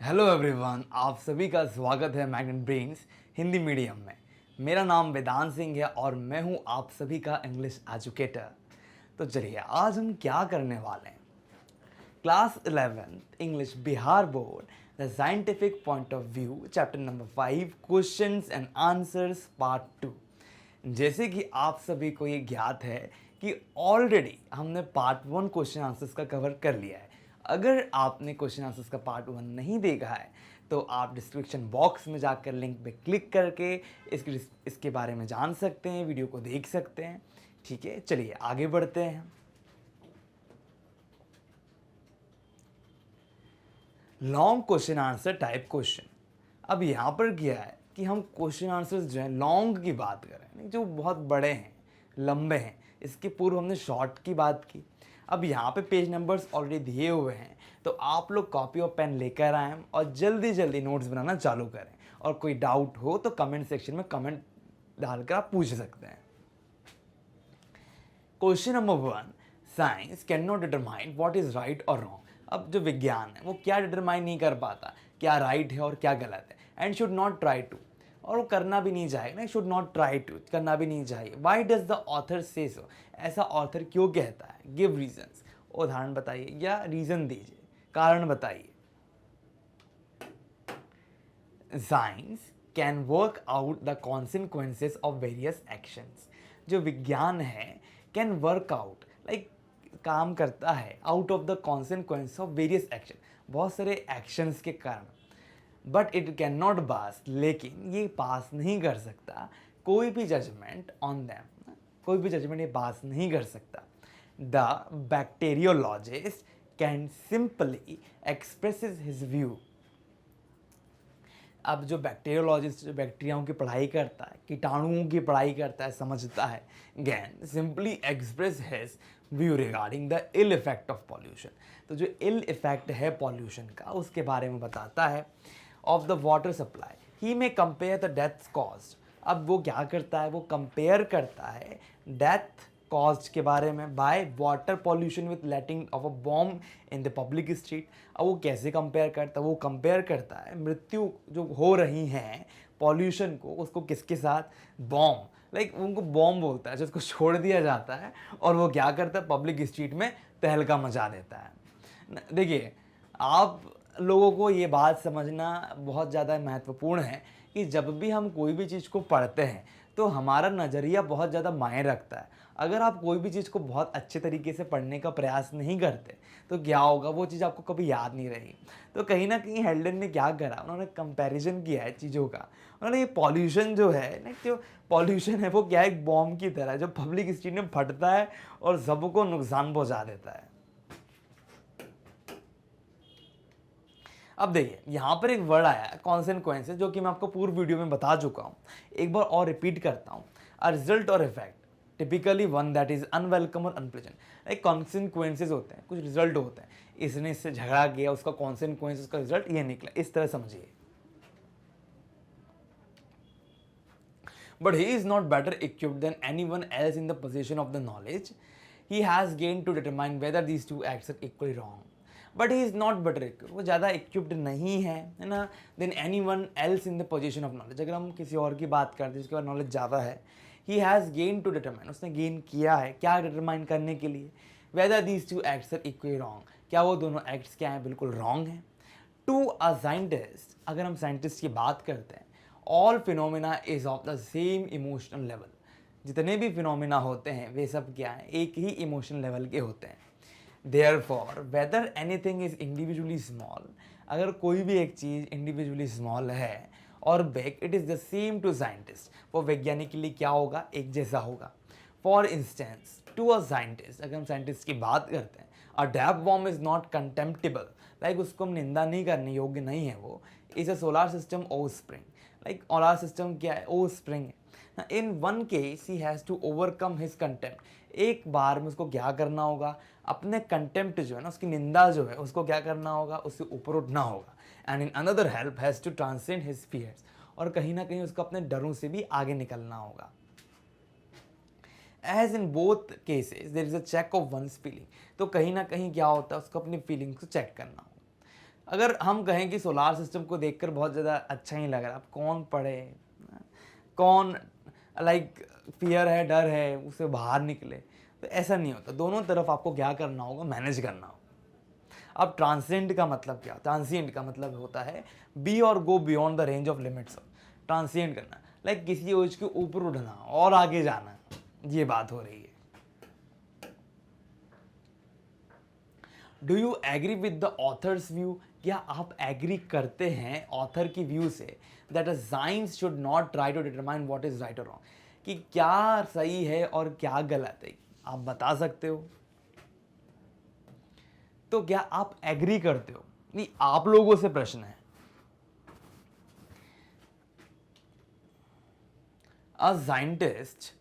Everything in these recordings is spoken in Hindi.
हेलो एवरीवन, आप सभी का स्वागत है मैग्नेट ब्रेन्स हिंदी मीडियम में। मेरा नाम वेदांत सिंह है और मैं हूं आप सभी का इंग्लिश एजुकेटर। तो चलिए आज हम क्या करने वाले हैं। Class 11th English Bihar board the scientific point of view chapter number 5 questions and answers part 2। जैसे कि आप सभी को ये ज्ञात है कि ऑलरेडी हमने पार्ट 1 क्वेश्चन आंसर्स का कवर कर लिया है। अगर आपने क्वेश्चन आंसर्स का पार्ट 1 नहीं देखा है तो आप डिस्क्रिप्शन बॉक्स में जाकर लिंक पे क्लिक करके इसके बारे में जान सकते हैं, वीडियो को देख सकते हैं। ठीक है, चलिए आगे बढ़ते हैं। Long question answer type question. अब यहाँ पर क्या है कि हम क्वेश्चन आंसर्स जो है लॉन्ग की बात करें, जो बहुत बड़े हैं, लंबे हैं। इसके पूर्व हमने शॉर्ट की बात की। अब यहाँ पे पेज नंबर्स ऑलरेडी दिए हुए हैं, तो आप लोग कॉपी और पेन लेकर आएँ और जल्दी जल्दी नोट्स बनाना चालू करें। और कोई डाउट हो तो कमेंट सेक्शन में कमेंट डालकर आप पूछ सकते हैं। Question number 1, science can not determine what is right और रॉन्ग। अब जो विज्ञान है वो क्या डिटरमाइन नहीं कर पाता क्या राइट है और क्या गलत है, and should not try to, और वो करना भी नहीं चाहिए ना, शुड नॉट ट्राई टू करना भी नहीं चाहिए। वाई डज द ऑथर से सो, ऐसा ऑथर क्यों कहता है। गिव रीजंस, उदाहरण बताइए या रीजन दीजिए, कारण बताइए। Science can work out the consequences of various actions. जो विज्ञान है कैन वर्क आउट लाइक काम करता है out of the consequence of various action, बहुत सारे एक्शंस के कारण। But it can not pass, लेकिन ये पास नहीं कर सकता कोई भी जजमेंट ऑन दैम, कोई भी जजमेंट ये पास नहीं कर सकता। The bacteriologist can simply express his view. अब जो बैक्टीरियोलॉजिस्ट जो बैक्टीरियाओं की पढ़ाई करता है, कीटाणुओं की पढ़ाई करता है, समझता है, gain simply express his view regarding the ill effect of pollution. तो जो इल इफेक्ट है पॉल्यूशन का उसके बारे में बताता है। ऑफ द वाटर सप्लाई ही में कंपेयर द डेथ कॉस्ट। अब वो क्या करता है, वो कंपेयर करता है डेथ कॉस्ट के बारे में by water pollution with letting of a bomb in the public street. अब वो कैसे कंपेयर करता है, वो कंपेयर करता है मृत्यु जो हो रही हैं पॉल्यूशन को, उसको किसके साथ, बॉम्ब, लाइक उनको बॉम्ब बोलता है जिसको छोड़ दिया जाता है और वो क्या करता है पब्लिक स्ट्रीट में तहलका मचा देता है। देखिए, आप लोगों को ये बात समझना बहुत ज़्यादा महत्वपूर्ण है कि जब भी हम कोई भी चीज़ को पढ़ते हैं तो हमारा नज़रिया बहुत ज़्यादा मायने रखता है। अगर आप कोई भी चीज़ को बहुत अच्छे तरीके से पढ़ने का प्रयास नहीं करते तो क्या होगा, वो चीज़ आपको कभी याद नहीं रहेगी। तो कहीं ना कहीं हेल्डन ने क्या करा, उन्होंने कंपैरिजन किया है चीज़ों का। उन्होंने ये पॉल्यूशन जो है ना, जो पॉल्यूशन है वो क्या है, एक बॉम्ब की तरह जो पब्लिक स्ट्रीट में फटता है और सबको नुकसान पहुँचा देता है। अब देखिए यहाँ पर एक वर्ड आया है कॉन्सिक्वेंसेस, जो कि मैं आपको पूर्व वीडियो में बता चुका हूँ, एक बार और रिपीट करता हूँ। अ रिजल्ट और effect typically one that is unwelcome और अनप्लेजेंट। एक कॉन्सिक्वेंसेस होते हैं, कुछ रिजल्ट होते हैं, इसने इससे झगड़ा किया, उसका कॉन्सिक्वेंस, उसका रिजल्ट ये निकला, इस तरह समझिए। But he is not better equipped than anyone else in the possession of the knowledge he has gained to determine whether these two acts are equally wrong. But he is not better equipped, वो ज़्यादा equipped नहीं है ना, than anyone else in the possession of knowledge। अगर हम किसी और की बात करते हैं जिसके पास नॉलेज ज़्यादा है, he has gained to determine, उसने गेन किया है क्या डिटरमाइन करने के लिए, whether these two acts are equally wrong, क्या वो दोनों एक्ट्स क्या हैं, बिल्कुल रॉन्ग हैं। टू अ साइंटिस्ट, अगर हम साइंटिस्ट की बात करते हैं, all phenomena is of the same emotional level. जितने भी फिनोमिना होते हैं वे सब क्या हैं, एक ही इमोशनल लेवल के होते हैं। Therefore whether anything is individually small, अगर कोई भी एक चीज़ इंडिविजुअली स्मॉल है और big, it is the same to scientist, वो वैज्ञानिक के लिए क्या होगा, एक जैसा होगा। For instance to a scientist, अगर हम साइंटिस्ट की बात करते हैं, a tapeworm is not contemptible, like उसको हम निंदा नहीं करने योग्य नहीं है, वो is a solar system o spring, like solar system क्या है, ओ स्प्रिंग है। In one case he has to overcome his contempt, एक बार में उसको क्या करना होगा, अपने कंटेम्प्ट जो है ना, उसकी निंदा जो है उसको क्या करना होगा, उससे ऊपर उठना होगा। And in another help has to transcend his fears, और कहीं ना कहीं उसको अपने डरों से भी आगे निकलना होगा। As in both cases there is a check of one's feeling, तो कहीं ना कहीं क्या होता है, उसको अपनी फीलिंग्स को चेक करना होगा। अगर हम कहें कि सोलार सिस्टम को देखकर बहुत ज़्यादा अच्छा ही लग रहा है, अब कौन पढ़े, कौन लाइक फियर है, डर है, उससे बाहर निकले, तो ऐसा नहीं होता। दोनों तरफ आपको क्या करना होगा, मैनेज करना होगा। अब ट्रांसेंड का मतलब क्या? ट्रांसिएंट का मतलब होता है बी और go beyond the range of limits. Transient करना लाइक किसी एज के ऊपर उठना और आगे जाना, ये बात हो रही है। Do you agree with the author's view? क्या आप एग्री करते हैं ऑथर की व्यू से that a science should not try to determine what is right और रॉन्ग, कि क्या सही है और क्या गलत है, आप बता सकते हो? तो क्या आप एग्री करते हो? नहीं, आप लोगों से प्रश्न है। A scientist's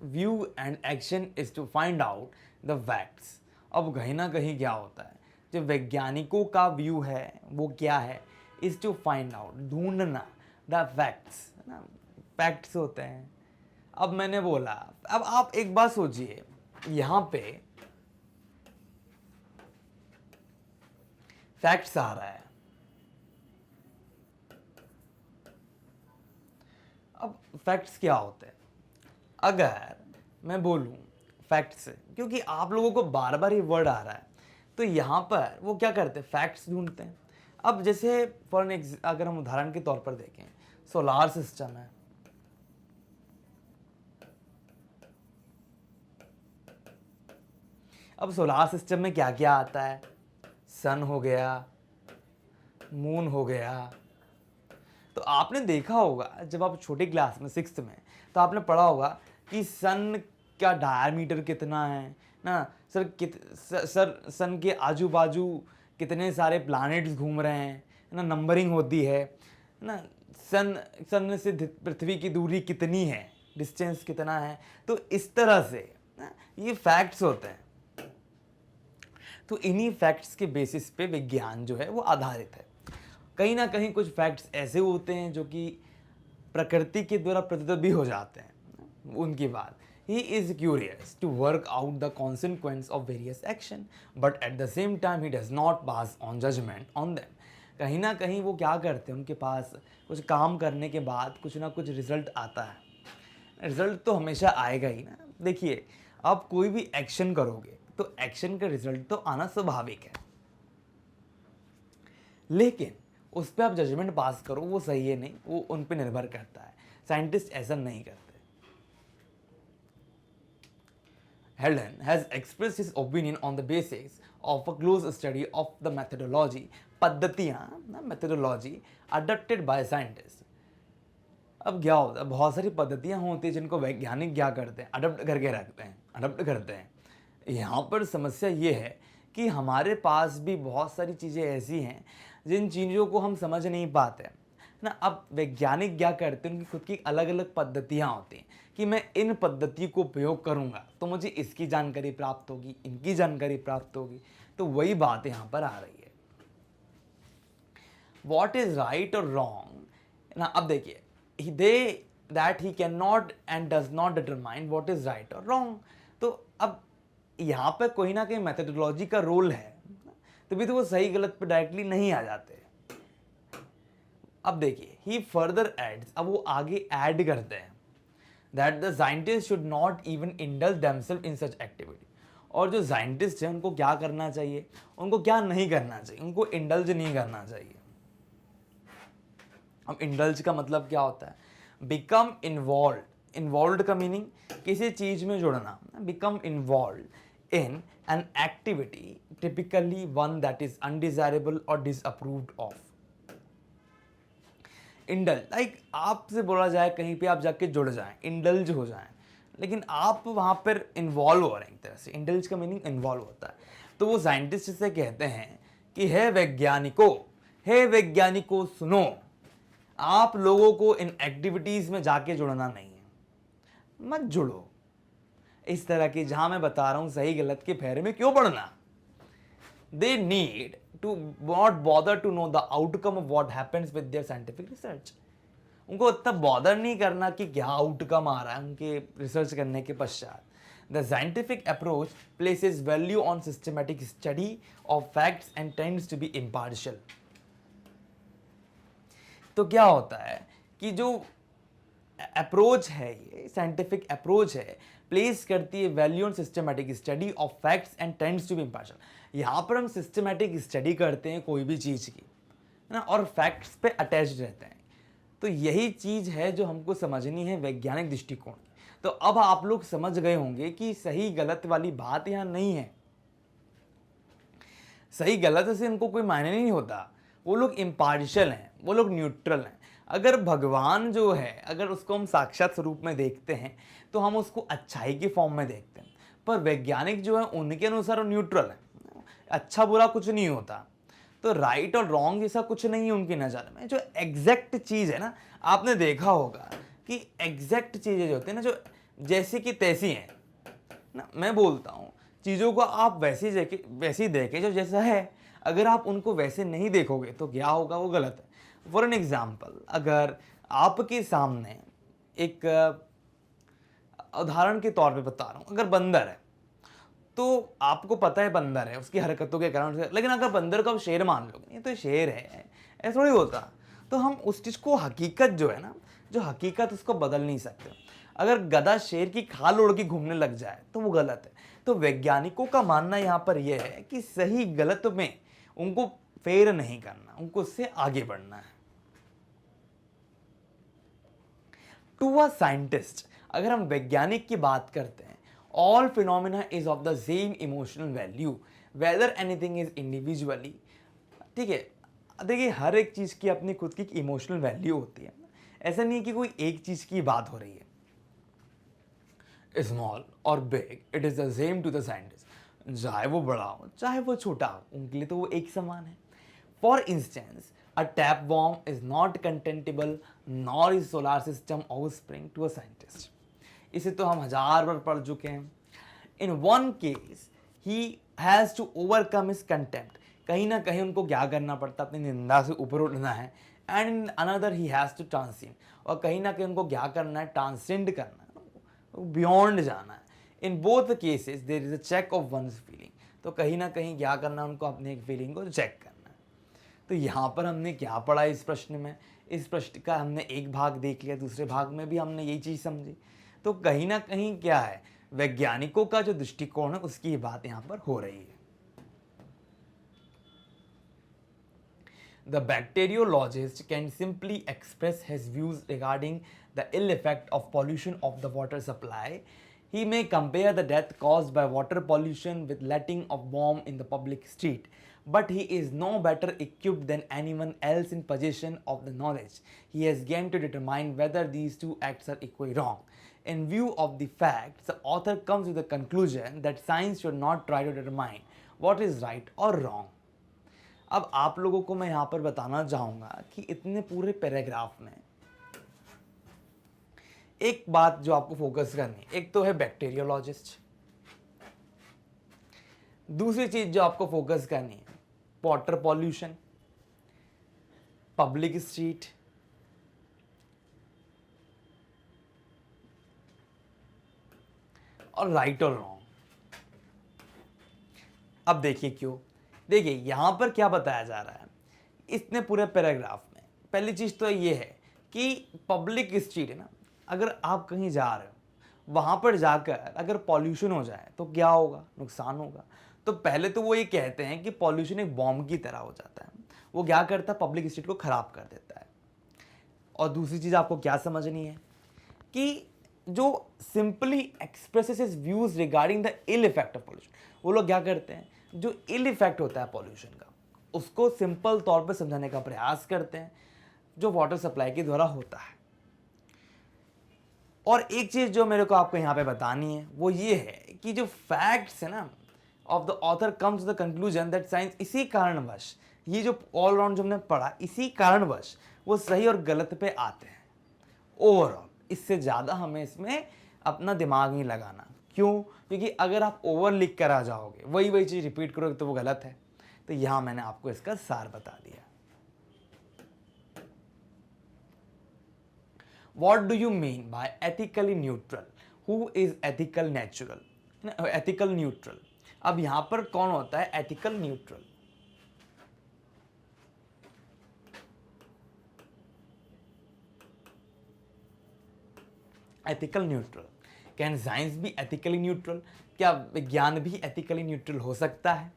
view and action is to find out the facts. अब कहीं ना कहीं क्या होता है, जो वैज्ञानिकों का व्यू है वो क्या है, इज टू फाइंड आउट, ढूंढना, द फैक्ट्स ना, फैक्ट्स होते हैं। अब मैंने बोला, अब आप एक बात सोचिए, यहाँ पे फैक्ट्स आ रहा है। अब फैक्ट्स क्या होते हैं? अगर मैं बोलूं फैक्ट्स, क्योंकि आप लोगों को बार बार ये वर्ड आ रहा है, तो यहाँ पर वो क्या करते हैं, फैक्ट्स ढूंढते हैं। अब जैसे अगर हम उदाहरण के तौर पर देखें, सोलार सिस्टम है, अब सोलार सिस्टम में क्या क्या आता है, सन हो गया, मून हो गया। तो आपने देखा होगा जब आप छोटे क्लास में 6th में, तो आपने पढ़ा होगा कि सन का डायमीटर कितना है ना सर, सन के आजू बाजू कितने सारे प्लैनेट्स घूम रहे हैं ना, नंबरिंग होती है ना, सन से पृथ्वी की दूरी कितनी है, डिस्टेंस कितना है। तो इस तरह से ना ये फैक्ट्स होते हैं। तो इन्हीं फैक्ट्स के बेसिस पे विज्ञान जो है वो आधारित है। कहीं ना कहीं कुछ फैक्ट्स ऐसे होते हैं जो कि प्रकृति के द्वारा प्रतित भी हो जाते हैं। उनकी बात, he is curious to work out the consequence of various action but at the same time he does not pass on judgement on them. कहीं ना कहीं वो क्या करते हैं, उनके पास कुछ काम करने के बाद कुछ ना कुछ रिजल्ट आता है। रिजल्ट तो हमेशा आएगा ही ना। देखिए, आप कोई भी एक्शन करोगे तो एक्शन का रिजल्ट तो आना स्वाभाविक है, लेकिन उस पर आप जजमेंट पास करो वो सही है नहीं, वो उन पे निर्भर करता है। साइंटिस्ट ऐसा नहीं करते। हेल्डन has expressed his opinion on the basis of a close study of the methodology, पद्धतियाँ, मेथोडोलॉजी अडॉप्टेड बाय साइंटिस्ट। अब क्या होता है, बहुत सारी पद्धतियाँ होती हैं जिनको वैज्ञानिक क्या करते हैं, अडॉप्ट करके रखते हैं, अडॉप्ट करते हैं। यहाँ पर समस्या ये है कि हमारे पास भी बहुत सारी चीज़ें ऐसी हैं जिन चीज़ों को हम समझ नहीं पाते ना। अब वैज्ञानिक क्या करते हैं, उनकी खुद की अलग अलग पद्धतियाँ होती हैं कि मैं इन पद्धति को प्रयोग करूँगा तो मुझे इसकी जानकारी प्राप्त होगी, इनकी जानकारी प्राप्त होगी। तो वही बात यहाँ पर आ रही है, वॉट इज़ राइट और रॉन्ग ना। अब देखिए, that he can not and does not determine what is right और रॉन्ग। तो अब यहाँ पर कोई ना कोई मेथोडोलॉजी का रोल है, तभी तो वो सही गलत पे डायरेक्टली नहीं आ जाते। अब देखिए, ही फर्दर एड्स, अब वो आगे ऐड करते हैं that the scientist should not even indulge themselves in such activity. और जो साइंटिस्ट हैं उनको क्या करना चाहिए, उनको क्या नहीं करना चाहिए, उनको इंडल्ज नहीं करना चाहिए। अब इंडल्ज का मतलब क्या होता है, बिकम इन्वॉल्व। इन्वॉल्व का मीनिंग किसी चीज में जुड़ना, become involve in an activity typically one that is undesirable और डिसअप्रूव्ड ऑफ। इंडल्ज लाइक आपसे बोला जाए कहीं पे आप जाके जुड़ जाएं, इंडल्ज हो जाएं, लेकिन आप वहां पर इन्वॉल्व हो रहे हैं एक तरह से। इंडल्ज का मीनिंग इन्वॉल्व होता है। तो वो साइंटिस्ट से कहते हैं कि हे वैज्ञानिकों सुनो, आप लोगों को इन एक्टिविटीज में जाके जुड़ना नहीं है, मत जुड़ो इस तरह की, जहां मैं बता रहा हूं सही गलत के फेरे में क्यों पड़ना। They need to not bother to know the outcome of what happens with their scientific research. उनको इतना बॉदर नहीं करना कि क्या आउटकम आ रहा है उनके रिसर्च करने के पश्चात। The scientific approach places value on systematic study of facts and tends to be impartial. तो क्या होता है कि जो अप्रोच है, ये साइंटिफिक अप्रोच है, प्लेस करती है value on systematic study of facts and tends to be impartial. यहाँ पर हम सिस्टमैटिक स्टडी करते हैं कोई भी चीज़ की, है ना, और फैक्ट्स पे अटैच्ड रहते हैं। तो यही चीज़ है जो हमको समझनी है वैज्ञानिक दृष्टिकोण की। तो अब आप लोग समझ गए होंगे कि सही गलत वाली बात यहाँ नहीं है। सही गलत से इनको कोई मायने नहीं होता। वो लोग इम्पार्शियल हैं, वो लोग न्यूट्रल हैं। अगर भगवान जो है, अगर उसको हम साक्षात स्वरूप में देखते हैं तो हम उसको अच्छाई के फॉर्म में देखते हैं, पर वैज्ञानिक जो है उनके अनुसार वो न्यूट्रल है। अच्छा बुरा कुछ नहीं होता, तो राइट और रॉन्ग जैसा कुछ नहीं है उनकी नज़र में। जो एग्जैक्ट चीज़ है ना, आपने देखा होगा कि एग्जैक्ट चीज़ें जो होती है ना, जो जैसी की तैसी हैं ना, मैं बोलता हूँ चीज़ों को आप वैसी देखें जो जैसा है। अगर आप उनको वैसे नहीं देखोगे तो क्या होगा, वो गलत है। फॉर एन एग्जाम्पल, अगर आपके सामने एक उदाहरण के तौर पे बता रहा हूँ, अगर बंदर है तो आपको पता है बंदर है उसकी हरकतों के कारण से, लेकिन अगर बंदर को आप शेर मान लोगे, ये तो शेर है, ऐसा थोड़ी होता। तो हम उस चीज़ को, हकीकत जो है ना, जो हकीकत उसको बदल नहीं सकते। अगर गधा शेर की खाल ओढ़ के घूमने लग जाए तो वो गलत है। तो वैज्ञानिकों का मानना यहाँ पर यह है कि सही गलत में उनको फेर नहीं करना, उनको उससे आगे बढ़ना है। टू अ साइंटिस्ट, अगर हम वैज्ञानिक की बात करते हैं, all phenomena is of the same emotional value whether anything is individually. ठीक है, देखिए हर एक चीज़ की अपनी खुद की इमोशनल वैल्यू होती है। ऐसा नहीं है कि कोई एक चीज़ की बात हो रही है। स्मॉल और big, it is the same to the scientist. चाहे वो बड़ा हो चाहे वो छोटा हो, उनके लिए तो वो एक समान है। For instance, a tapeworm is not contentable nor is solar system of spring to a scientist. इसे तो हम 1000 बार पढ़ चुके हैं। In one case he has to overcome his contempt, कहीं ना कहीं उनको क्या करना पड़ता है, अपनी निंदा से ऊपर उठना है। And in another he has to transcend, और कहीं ना कहीं उनको क्या करना है, ट्रांसेंड करना है, बियॉन्ड जाना है। In both cases there is a check of one's feeling, तो कहीं ना कहीं क्या करना है, उनको अपनी एक फीलिंग को चेक करना है। तो यहाँ पर हमने क्या पढ़ा इस प्रश्न में, इस प्रश्न का हमने एक भाग देख लिया, दूसरे भाग में भी हमने यही चीज़ समझी। तो कहीं ना कहीं क्या है, वैज्ञानिकों का जो दृष्टिकोण है उसकी बात यहाँ पर हो रही है। The bacteriologist can simply express his views regarding the ill effect of pollution of the water supply. He may compare the death caused by water pollution with letting of bomb in the public street, but he is no better equipped than anyone else in possession of the knowledge he has gained to determine whether these two acts are equally wrong. In view of the facts, the author comes to the conclusion that science should not try to determine what is right or wrong. अब आप लोगों को मैं यहाँ पर बताना चाहूँगा कि इतने पूरे पैराग्राफ में एक बात जो आपको फोकस करनी, एक तो है बैक्टीरियोलॉजिस्ट, दूसरी चीज जो आपको फोकस करनी है वाटर पॉल्यूशन, पब्लिक स्ट्रीट, और राइट और रॉन्ग। अब देखिए क्यों, देखिए यहां पर क्या बताया जा रहा है इतने पूरे पैराग्राफ में। पहली चीज तो ये है कि पब्लिक स्ट्रीट है ना, अगर आप कहीं जा रहे हो वहां पर जाकर अगर पॉल्यूशन हो जाए तो क्या होगा, नुकसान होगा। तो पहले तो वो ये कहते हैं कि पॉल्यूशन एक बॉम्ब की तरह हो जाता है, वो क्या करता है, पब्लिक स्ट्रीट को खराब कर देता है। और दूसरी चीज आपको क्या समझनी है कि जो simply expresses his views regarding the ill effect of pollution, वो लोग क्या करते हैं, जो इल इफेक्ट होता है पॉल्यूशन का उसको सिंपल तौर पे समझाने का प्रयास करते हैं, जो वाटर सप्लाई के द्वारा होता है। और एक चीज जो मेरे को आपको यहाँ पे बतानी है वो ये है कि जो फैक्ट्स है ना of the author comes to the conclusion that science, इसी कारणवश ये जो ऑल राउंड जो हमने पढ़ा, इसी कारणवश वो सही और गलत पे आते हैं ओवरऑल। इससे ज़्यादा हमें इसमें अपना दिमाग नहीं लगाना। क्यों? क्योंकि अगर आप ओवर लिख कर आ जाओगे, वही चीज़ रिपीट करोगे तो वो गलत है। तो यहाँ मैंने आपको इसका सार बता दिया। What do you mean by ethically neutral? Who is ethical natural? ना, एथिकल न्यूट्रल। अब यहाँ पर कौन होता है ethical neutral? Ethical neutral. Can science भी एथिकली न्यूट्रल? क्या विज्ञान भी एथिकली न्यूट्रल हो सकता है?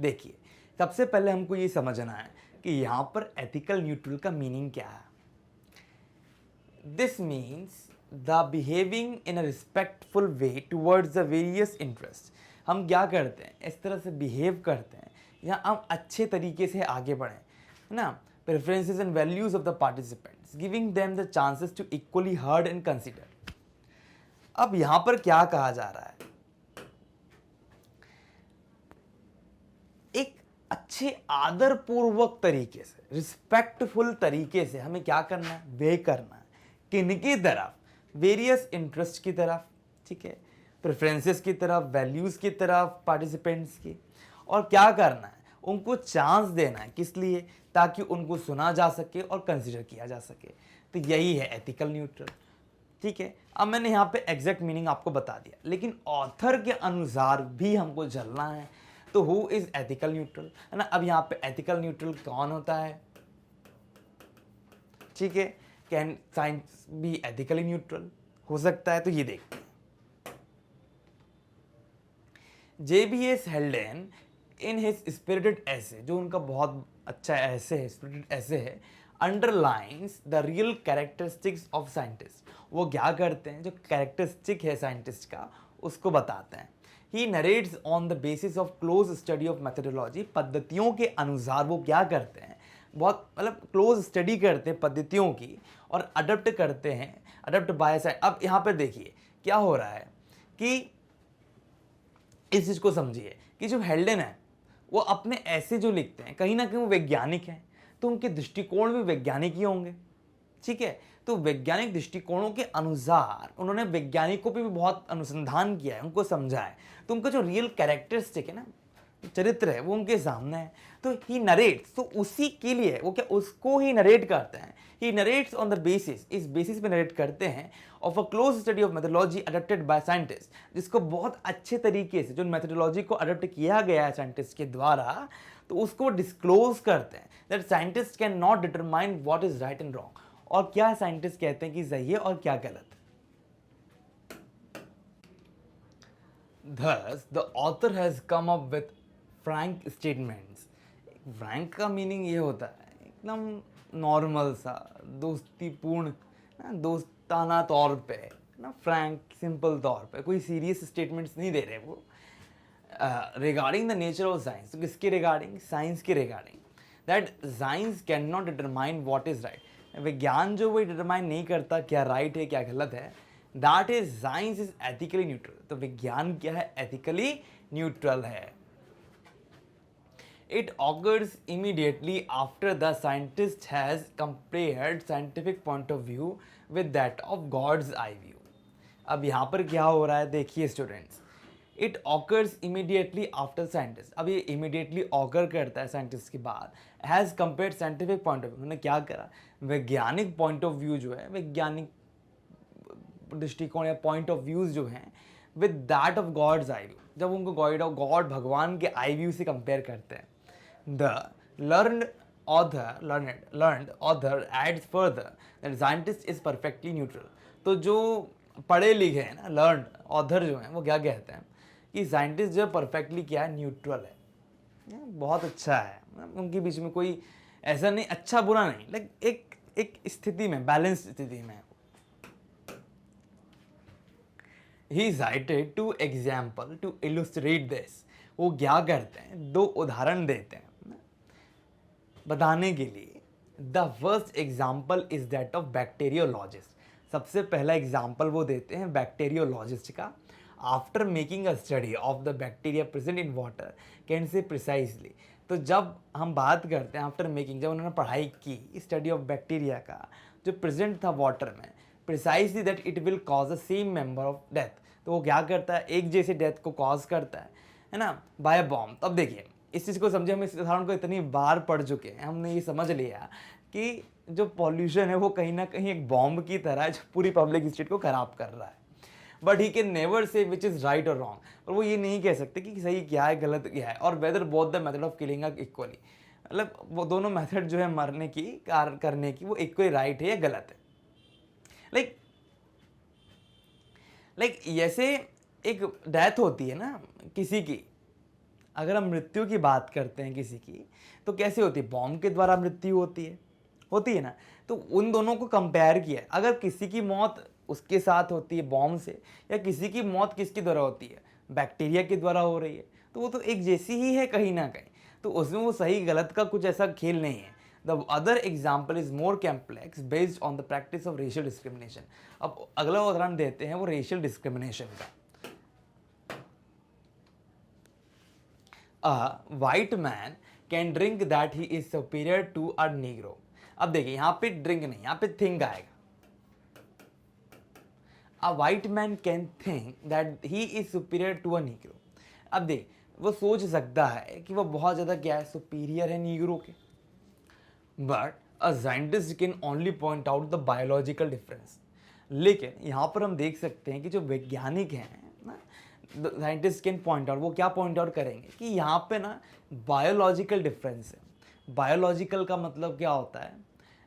देखिए, सबसे पहले हमको ये समझना है कि यहाँ पर एथिकल न्यूट्रल का मीनिंग क्या है। This means the behaving in a respectful way towards the various interest. हम क्या करते हैं, इस तरह से बिहेव करते हैं या हम अच्छे तरीके से आगे बढ़ें, है ना। Preferences and values of the participants, giving them the chances to equally heard and consider. अब यहाँ पर क्या कहा जा रहा है, एक अच्छे आदरपूर्वक तरीके से, रिस्पेक्टफुल तरीके से हमें क्या करना है, वे करना है किनकी तरफ, वेरियस इंटरेस्ट की तरफ, ठीक है, प्रेफरेंसेस की तरफ, वैल्यूज की तरफ, पार्टिसिपेंट्स की। और क्या करना है, उनको चांस देना है, किस लिए, ताकि उनको सुना जा सके और कंसिडर किया जा सके। तो यही है एथिकल न्यूट्रल, ठीक है। अब मैंने यहाँ पे एग्जैक्ट मीनिंग आपको बता दिया, लेकिन ऑथर के अनुसार भी हमको चलना है। तो हु इज एथिकल न्यूट्रल, है ना। अब यहाँ पे एथिकल न्यूट्रल कौन होता है, ठीक है। कैन साइंस भी एथिकली न्यूट्रल हो सकता है? तो ये देखते हैं। J.B.S. हेल्डेन इन हिज स्पिरिटेड ऐसे, जो उनका बहुत अच्छा ऐसे है, स्पिरिटेड ऐसे है, underlines the real characteristics of scientist. वो क्या करते हैं, जो कैरेक्टरिस्टिक है साइंटिस्ट का उसको बताते हैं। He narrates on the basis of close study of methodology. पद्धतियों के अनुसार वो क्या करते हैं, बहुत मतलब क्लोज स्टडी करते हैं पद्धतियों की और अडप्ट करते हैं, अडप्ट बाय साइंस। अब यहाँ पर देखिए क्या हो रहा है कि इस चीज़ को समझिए कि जो हेल्डेन है वो अपने ऐसे जो लिखते हैं, कहीं ना कहीं वो वैज्ञानिक हैं, तो उनके दृष्टिकोण भी वैज्ञानिक ही होंगे, ठीक है। तो वैज्ञानिक दृष्टिकोणों के अनुसार उन्होंने वैज्ञानिकों पे भी बहुत अनुसंधान किया है, उनको समझा है। तो उनका जो रियल कैरेक्टरिस्टिक है ना, चरित्र है, वो उनके सामने है। तो ही नरेट्स, तो उसी के लिए वो क्या, उसको ही नरेट करते हैं। He narrates on the basis, इस बेसिस पे नरेट करते हैं of a close study of methodology adapted by scientist, जिसको बहुत अच्छे तरीके से जो मेथोडोलॉजी को अडप्ट किया गया है साइंटिस्ट के द्वारा, तो उसको डिस्क्लोज करते हैं that scientist can not determine what is right and wrong. और क्या साइंटिस्ट कहते हैं कि सही है और क्या गलत। Thus, the author has come up with frank statements. Frank का मीनिंग ये होता है एकदम नॉर्मल सा, दोस्तीपूर्ण, दोस्ताना तौर पे ना, फ्रैंक सिंपल तौर पे, कोई सीरियस स्टेटमेंट्स नहीं दे रहे वो। Regarding the nature of science, तो किसके रिगार्डिंग, साइंस के regarding, that science can not determine what is right. विज्ञान जो वो डिटरमाइन नहीं करता क्या राइट है क्या गलत है, that is science is ethically neutral. तो विज्ञान क्या है, एथिकली न्यूट्रल है। It occurs immediately after the scientist has compared scientific point of view with that of God's eye view. अब यहाँ पर क्या हो रहा है, देखिए students, it occurs immediately after scientist. अब ये इमीडिएटली ऑकर करता है साइंटिस्ट के बाद, has compared scientific point of view. उन्होंने क्या करा, वैज्ञानिक पॉइंट ऑफ व्यू जो है, वैज्ञानिक दृष्टिकोण या पॉइंट ऑफ व्यूज जो हैं, with that of God's eye view. जब उनको गॉड भगवान के आई व्यू से कंपेयर करते हैं, the learned author adds further that scientist is perfectly neutral. तो जो पढ़े लिखे हैं ना, लर्नड ऑथर जो हैं, वो क्या कहते हैं कि साइंटिस्ट जो परफेक्टली क्या है, न्यूट्रल है, बहुत अच्छा है, उनके बीच में कोई ऐसा नहीं, अच्छा बुरा नहीं, लाइक एक स्थिति में, बैलेंस स्थिति में। He cited two example to illustrate this. वो क्या करते हैं, दो उदाहरण देते हैं बताने के लिए। The first example is that of bacteriologist. सबसे पहला एग्जाम्पल वो देते हैं बैक्टीरियोलॉजिस्ट का। After making a study of the bacteria present in water can say precisely. तो जब हम बात करते हैं आफ्टर मेकिंग, जब उन्होंने पढ़ाई की स्टडी ऑफ बैक्टीरिया का जो प्रेजेंट था वाटर में, precisely that it will cause the same member of death. तो वो क्या करता है, एक जैसे डेथ को कॉज करता है ना, बाय बॉम्ब। तब देखिए इस चीज़ को समझे, हम इस उदाहरण को इतनी बार पढ़ चुके हैं, हमने ये समझ लिया कि जो पॉल्यूशन है वो कहीं ना कहीं एक बॉम्ब की तरह है जो पूरी पब्लिक स्ट्रीट को ख़राब कर रहा है। But he can never say which is right और रॉन्ग। और वो ये नहीं कह सकते कि सही क्या है गलत क्या है, और whether both the method of killing are equally, मतलब वो दोनों मेथड जो है मरने की करने की वो इक्वली राइट है या गलत है। लाइक जैसे एक डेथ होती है ना किसी की, अगर हम मृत्यु की बात करते हैं किसी की, तो कैसे होती है, बॉम्ब के द्वारा मृत्यु होती है ना। तो उन दोनों को कंपेयर किया, अगर किसी की मौत उसके साथ होती है बॉम्ब से, या किसी की मौत किसके द्वारा होती है, बैक्टीरिया के द्वारा हो रही है, तो वो तो एक जैसी ही है कहीं ना कहीं। तो उसमें वो सही गलत का कुछ ऐसा खेल नहीं है। The other example is more complex based on the practice of racial discrimination. अब अगला उदाहरण देते हैं वो रेशियल डिस्क्रिमिनेशन का। A white man can drink that he is superior to a negro। अब देखिए यहाँ पे ड्रिंक नहीं, यहाँ पे थिंक आएगा। A white man can think that he is superior to a negro। अब देख वो सोच सकता है कि वो बहुत ज़्यादा क्या है, सुपीरियर है नीग्रो के। But a scientist can only point out the biological difference. लेकिन यहाँ पर हम देख सकते हैं कि जो वैज्ञानिक हैं ना, साइंटिस्ट कैन पॉइंट आउट, वो क्या पॉइंट आउट करेंगे कि यहाँ पे ना बायोलॉजिकल डिफरेंस है। बायोलॉजिकल का मतलब क्या होता है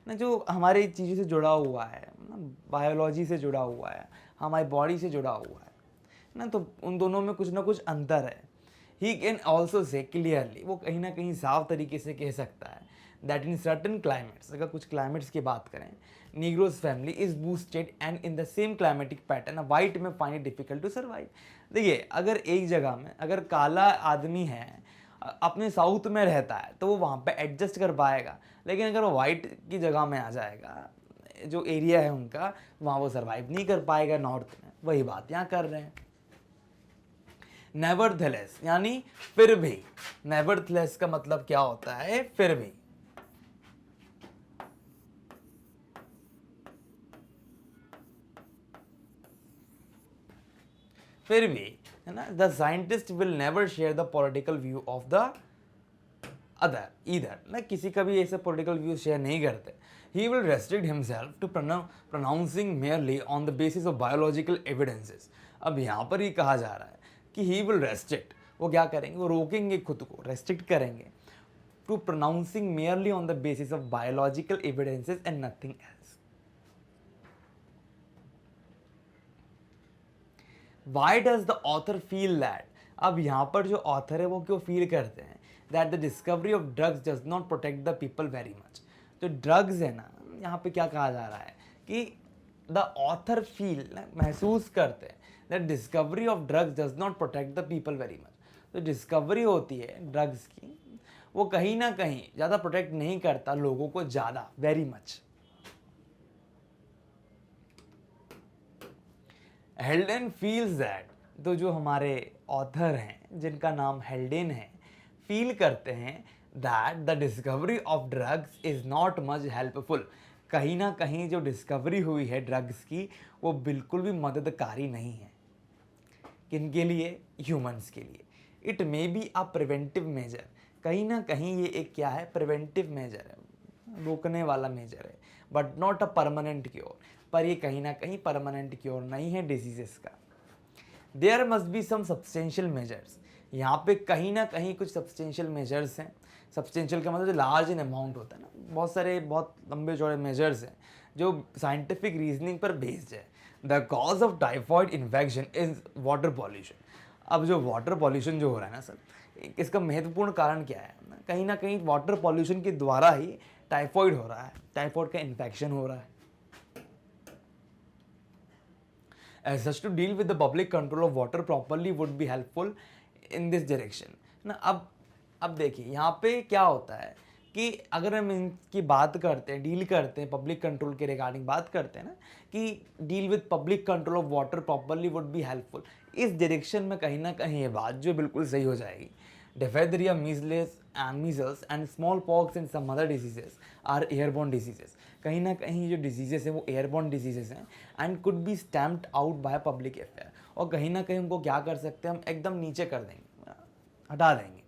ना, जो हमारी चीज़ों से जुड़ा हुआ है ना, बायोलॉजी से जुड़ा हुआ है, हमारी बॉडी से जुड़ा हुआ है ना, तो उन दोनों में कुछ ना कुछ अंतर है। He can also say clearly, वो कहीं ना कहीं साफ तरीके से कह सकता है दैट इन सर्टन क्लाइमेट्स, अगर कुछ क्लाइमेट्स की बात करें, Negroes family is boosted and in the same climatic pattern white में find it difficult to survive. देखिए अगर एक जगह में अगर काला आदमी है, अपने साउथ में रहता है, तो वो वहाँ पे एडजस्ट कर पाएगा। लेकिन अगर वो वाइट की जगह में आ जाएगा, जो एरिया है उनका, वहाँ वो सर्वाइव नहीं कर पाएगा नॉर्थ में। वही बात यहाँ कर रहे हैं। नेवरथलेस यानी फिर भी, नेवरथलेस का मतलब क्या होता है, फिर भी। फिर भी है ना, the scientist will never share the political view of the other either, ना किसी का भी ऐसे पॉलिटिकल व्यू शेयर नहीं करते। He will restrict himself to pronouncing merely on the basis of biological evidences. अब यहाँ पर ही कहा जा रहा है कि ही विल रेस्ट्रिक्ट, वो क्या करेंगे, वो रोकेंगे खुद को, रेस्ट्रिक्ट करेंगे to pronouncing merely on the basis of biological evidences and nothing else. Why does the author feel that? अब यहाँ पर जो ऑथर है वो क्यों फील करते हैं that the discovery of drugs does not protect the people very much. जो ड्रग्स है ना, यहाँ पे क्या कहा जा रहा है कि द ऑथर फील, महसूस करते हैं that discovery of drugs does not protect the people very much. जो डिस्कवरी होती है ड्रग्स की, वो कहीं ना कहीं ज़्यादा प्रोटेक्ट नहीं करता लोगों को ज़्यादा, वेरी मच। हेल्डेन फील्स दैट, तो जो हमारे ऑथर हैं जिनका नाम हेल्डेन है, फील करते हैं that the discovery of drugs is not much helpful. कहीं ना कहीं जो डिस्कवरी हुई है ड्रग्स की, वो बिल्कुल भी मददकारी नहीं है। किनके लिए, ह्यूमंस के लिए। It may be a preventive measure, कहीं ना कहीं ये एक क्या है, प्रिवेंटिव मेजर है, रोकने वाला मेजर है, but not a permanent cure. पर ये कहीं ना कहीं परमानेंट क्योर नहीं है डिजीजेस का। There must be some substantial measures, यहाँ पे कहीं ना कहीं कुछ सब्सटेंशियल मेजर्स हैं। सब्सटेंशियल का मतलब जो लार्ज इन अमाउंट होता है ना, बहुत सारे बहुत लंबे चौड़े मेजर्स हैं जो साइंटिफिक रीजनिंग पर बेस्ड है। The cause of typhoid infection is water pollution. अब जो वाटर पॉल्यूशन जो हो रहा है ना सर, इसका महत्वपूर्ण कारण क्या है, कहीं ना कहीं वाटर पॉल्यूशन के द्वारा ही टाइफॉइड हो रहा है, टाइफॉइड का इन्फेक्शन हो रहा है। As such, to deal with the public control of water properly would be helpful in this direction ना। अब देखिए यहाँ पे क्या होता है कि अगर हम इनकी बात करते हैं, डील करते हैं पब्लिक कंट्रोल के रिगार्डिंग बात करते हैं ना, कि deal with public control of water properly would be helpful, इस डायरेक्शन में कहीं ना कहीं ये बात जो बिल्कुल सही हो जाएगी। Diphtheria, measles and smallpox and some other diseases are airborne diseases. कहीं ना कहीं जो डिजीजेस हैं वो एयरबोर्न डिजीजेस हैं and could be stamped out by public affair. और कहीं ना कहीं उनको क्या कर सकते हैं हम, एकदम नीचे कर देंगे, हटा देंगे।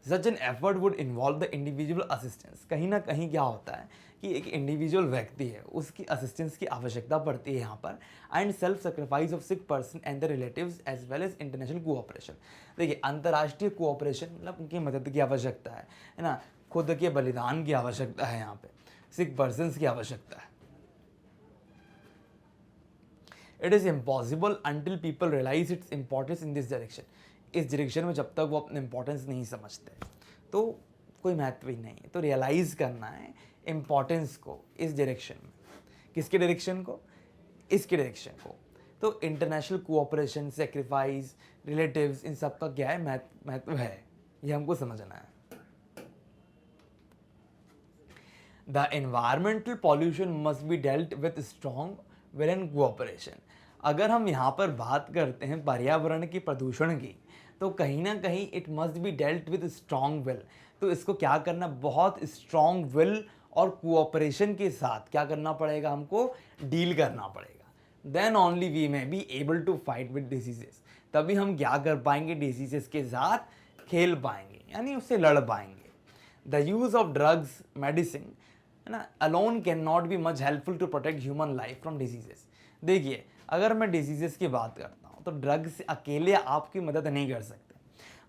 Such an effort would involve the individual assistance. कहीं ना कहीं क्या होता है कि एक इंडिविजुअल व्यक्ति है, उसकी असिस्टेंस की आवश्यकता पड़ती है यहाँ पर, and self sacrifice of sick person and the relatives as well as international cooperation. देखिए, अंतर्राष्ट्रीय कोऑपरेशन मतलब उनकी मदद की आवश्यकता है ना, खुद के बलिदान की आवश्यकता है, यहाँ पे सिक पर्सन्स की आवश्यकता है। It is impossible until people realise its importance in this direction. इस डायरेक्शन में जब तक वो अपने इंपॉर्टेंस नहीं समझते तो कोई महत्व ही नहीं है। तो रियलाइज़ करना है इम्पॉर्टेंस को इस डायरेक्शन में। किसके डायरेक्शन को? इसके डायरेक्शन को। तो इंटरनेशनल कोऑपरेशन, सेक्रीफाइस, रिलेटिव्स, इन सब का क्या है महत्व है, ये हमको समझना है। The environmental pollution must be dealt with strong will and cooperation. अगर हम यहाँ पर बात करते हैं पर्यावरण के प्रदूषण की, तो कहीं ना कहीं it must be dealt with strong will. तो इसको क्या करना, बहुत स्ट्रॉन्ग विल और कोऑपरेशन के साथ क्या करना पड़ेगा, हमको डील करना पड़ेगा। Then only we may be able to fight with diseases. तभी हम क्या कर पाएंगे, डिसीजेस के साथ खेल पाएंगे, यानी उससे लड़ पाएंगे। The use of drugs, medicine है ना, alone can not be much helpful to protect human life from diseases. देखिए, अगर मैं डिजीजेस की बात करता हूँ तो ड्रग्स अकेले आपकी मदद नहीं कर सकते।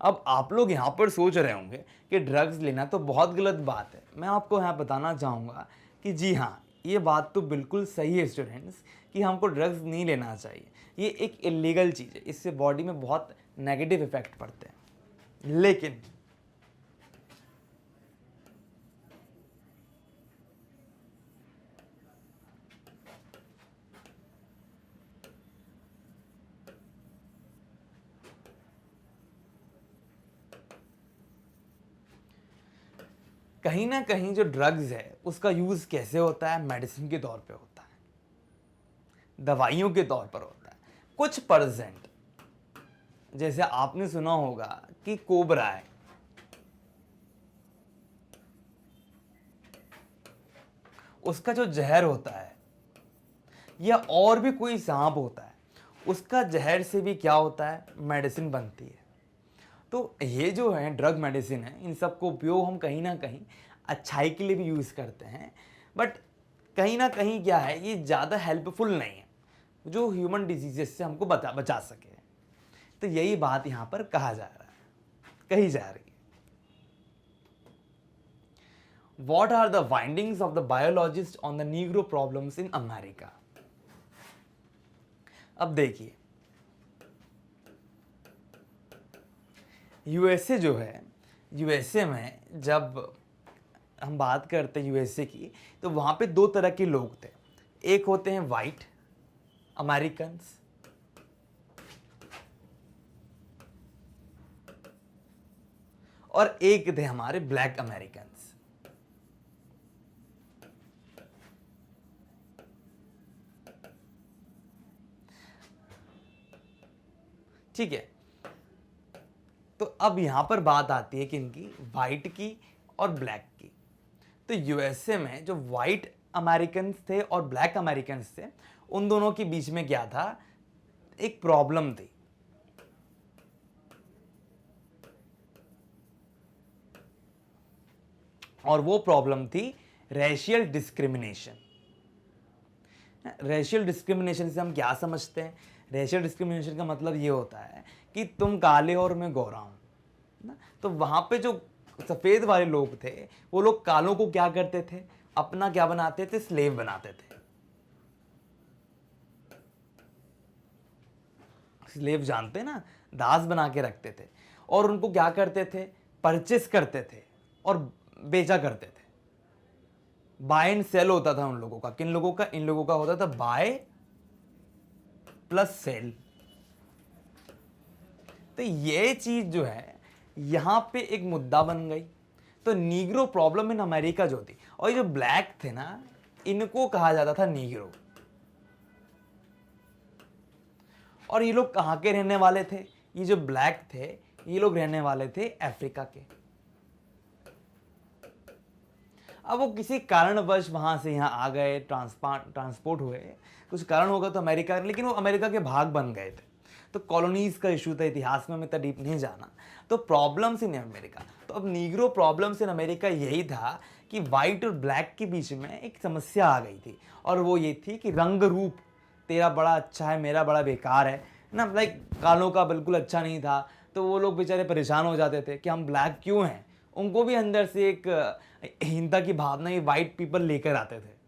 अब आप लोग यहाँ पर सोच रहे होंगे कि ड्रग्स लेना तो बहुत गलत बात है। मैं आपको यहाँ बताना चाहूँगा कि जी हाँ, ये बात तो बिल्कुल सही है स्टूडेंट्स कि हमको ड्रग्स नहीं लेना चाहिए। ये एक इलीगल चीज़ है, इससे बॉडी में बहुत नेगेटिव इफेक्ट पड़ते हैं। लेकिन कहीं ना कहीं जो ड्रग्स है उसका यूज़ कैसे होता है, मेडिसिन के तौर पे होता है, दवाइयों के तौर पर होता है। कुछ परसेंट, जैसे आपने सुना होगा कि कोबरा है, उसका जो जहर होता है, या और भी कोई सांप होता है, उसका जहर से भी क्या होता है, मेडिसिन बनती है। तो ये जो है ड्रग मेडिसिन है, इन सब को उपयोग हम कहीं ना कहीं अच्छाई के लिए भी यूज़ करते हैं, बट कहीं ना कहीं क्या है, ये ज़्यादा हेल्पफुल नहीं है जो ह्यूमन डिजीजेस से हमको बचा सके। तो यही बात यहाँ पर कहा जा रहा है, कही जा रही है। What are the findings of the biologist on the Negro problems in America. अब देखिए, यूएसए जो है, यूएसए में जब हम बात करते हैं यूएसए की, तो वहाँ पे दो तरह के लोग थे। एक होते हैं वाइट अमेरिकन्स, और एक थे हमारे ब्लैक अमेरिकन्स। ठीक है, तो अब यहां पर बात आती है कि इनकी वाइट की और ब्लैक की। तो यूएसए में जो वाइट अमेरिकन्स थे और ब्लैक अमेरिकन्स थे, उन दोनों के बीच में क्या था, एक प्रॉब्लम थी। और वो प्रॉब्लम थी रेशियल डिस्क्रिमिनेशन। रेशियल डिस्क्रिमिनेशन से हम क्या समझते हैं, रेशियल डिस्क्रिमिनेशन का मतलब ये होता है कि तुम काले और मैं गोरा हूं ना। तो वहां पे जो सफेद वाले लोग थे, वो लोग कालों को क्या करते थे, अपना क्या बनाते थे, स्लेव बनाते थे। स्लेव जानते ना, दास बना के रखते थे, और उनको क्या करते थे, परचेस करते थे और बेचा करते थे। बाय एंड सेल होता था उन लोगों का। किन लोगों का, इन लोगों का होता था बाय प्लस सेल। तो ये चीज जो है यहां पे एक मुद्दा बन गई। तो नीग्रो प्रॉब्लम इन अमेरिका जो थी, और ये जो ब्लैक थे ना, इनको कहा जाता था नीग्रो। और ये लोग कहां के रहने वाले थे, ये जो ब्लैक थे, ये लोग रहने वाले थे अफ्रीका के। अब वो किसी कारणवश वहां से यहाँ आ गए, ट्रांसपोर्ट हुए, कुछ कारण होगा तो अमेरिका, लेकिन वो अमेरिका के भाग बन गए थे। तो कॉलोनीज का इशू था, इतिहास में मैं इतना डीप नहीं जाना। तो प्रॉब्लम्स इन अमेरिका, तो अब नीग्रो प्रॉब्लम्स इन अमेरिका यही था कि वाइट और ब्लैक के बीच में एक समस्या आ गई थी, और वो ये थी कि रंग रूप तेरा बड़ा अच्छा है, मेरा बड़ा बेकार है ना, लाइक कालों का बिल्कुल अच्छा नहीं था। तो वो लोग बेचारे परेशान हो जाते थे कि हम ब्लैक क्यों हैं। उनको भी अंदर से एक हीनता की भावना ये वाइट पीपल लेकर आते थे।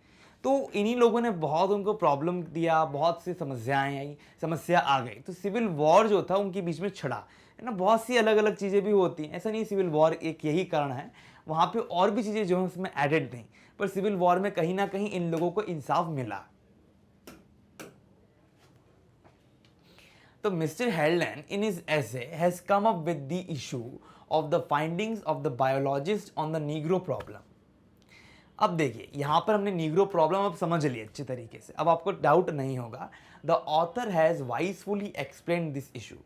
तो इन्हीं लोगों ने बहुत उनको प्रॉब्लम दिया, बहुत सी समस्याएं आई, समस्या आ गई, तो सिविल वॉर जो था उनके बीच में छिड़ा, है ना। बहुत सी अलग अलग चीज़ें भी होती हैं, ऐसा नहीं सिविल वॉर एक यही कारण है, वहाँ पे और भी चीज़ें जो हैं उसमें एडेड नहीं, पर सिविल वॉर में कहीं ना कहीं इन लोगों को इंसाफ मिला। तो mister हेल्डन in his essay has come up with the issue of the findings of the biologist on the Negro problem. अब देखिए यहाँ पर हमने नीग्रो प्रॉब्लम अब समझ ली अच्छी तरीके से, अब आपको डाउट नहीं होगा। The author has wisefully explain this issue.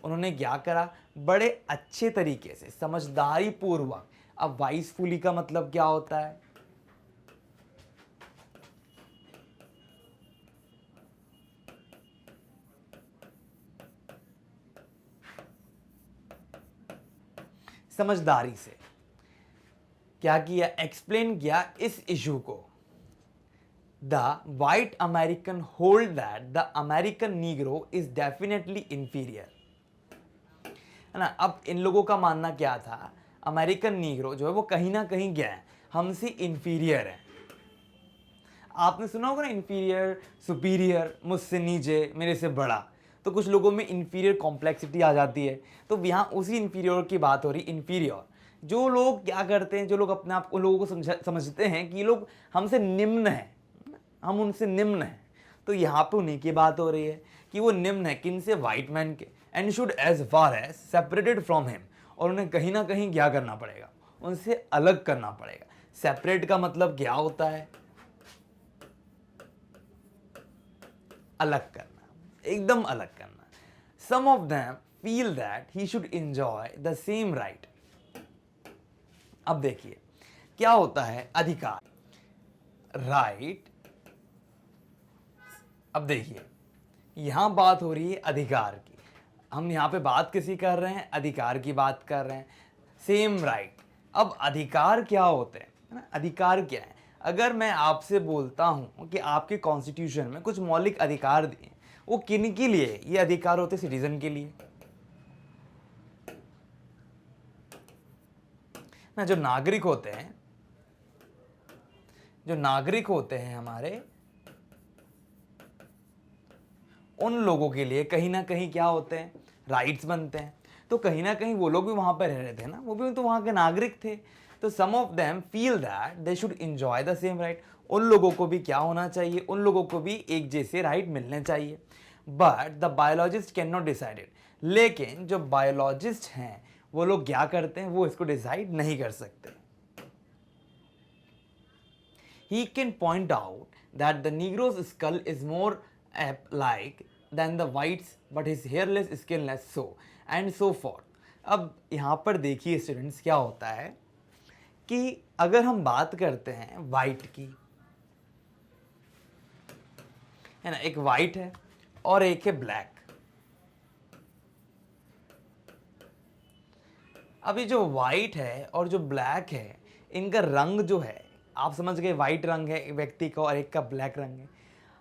उन्होंने क्या करा, बड़े अच्छे तरीके से समझदारी पूर्वक। अब वाइसफुली का मतलब क्या होता है, समझदारी से क्या किया, एक्सप्लेन किया इस इशू को। The white American hold that the American Negro is definitely inferior, है ना। अब इन लोगों का मानना क्या था, अमेरिकन नीग्रो जो है वो कहीं ना कहीं क्या है, हमसे इंफीरियर है। आपने सुना होगा ना इंफीरियर, सुपीरियर, मुझसे नीचे, मेरे से बड़ा। तो कुछ लोगों में इंफीरियर कॉम्प्लेक्सिटी आ जाती है, तो यहाँ उसी इंफीरियर की बात हो रही। इंफीरियर जो लोग क्या करते हैं, जो लोग अपने आप उन लोगों को समझते हैं कि ये लोग हमसे निम्न हैं, हम उनसे निम्न हैं, तो यहाँ पे उन्हीं की बात हो रही है कि वो निम्न है, किन से, वाइट मैन के, and should as far as separated from him, और उन्हें कहीं ना कहीं क्या करना पड़ेगा, उनसे अलग करना पड़ेगा। सेपरेट का मतलब क्या होता है, अलग करना, एकदम अलग करना। Some of them feel that he should enjoy the same right. अब देखिए क्या होता है अधिकार, राइट। अब देखिए यहां बात हो रही है अधिकार की, हम यहां पे बात किसी कर रहे हैं, अधिकार की बात कर रहे हैं, सेम राइट। अब अधिकार क्या होते हैं, है ना, अधिकार क्या है। अगर मैं आपसे बोलता हूं कि आपके कॉन्स्टिट्यूशन में कुछ मौलिक अधिकार दिए, वो किन के लिए ये अधिकार होते, सिटीजन के लिए ना। जो नागरिक होते हैं, जो नागरिक होते हैं हमारे, उन लोगों के लिए कहीं ना कहीं क्या होते हैं, राइट्स बनते हैं। तो कहीं ना कहीं वो लोग भी वहां पर रह रहे थे ना, वो भी तो वहां के नागरिक थे। तो some of them feel that they should enjoy the same right. उन लोगों को भी क्या होना चाहिए, उन लोगों को भी एक जैसे राइट मिलने चाहिए। But the biologist can not decided, लेकिन जो बायोलॉजिस्ट हैं वो लोग क्या करते हैं, वो इसको डिसाइड नहीं कर सकते। He can point out that the Negro's skull is more ape-like than the white's, but his hairless, skinless, so and so forth. अब यहाँ पर देखिए स्टूडेंट्स क्या होता है कि अगर हम बात करते हैं वाइट की, है ना, एक वाइट है और एक है ब्लैक। अभी जो वाइट है और जो ब्लैक है, इनका रंग जो है, आप समझ गए, वाइट रंग है एक व्यक्ति का और एक का ब्लैक रंग है।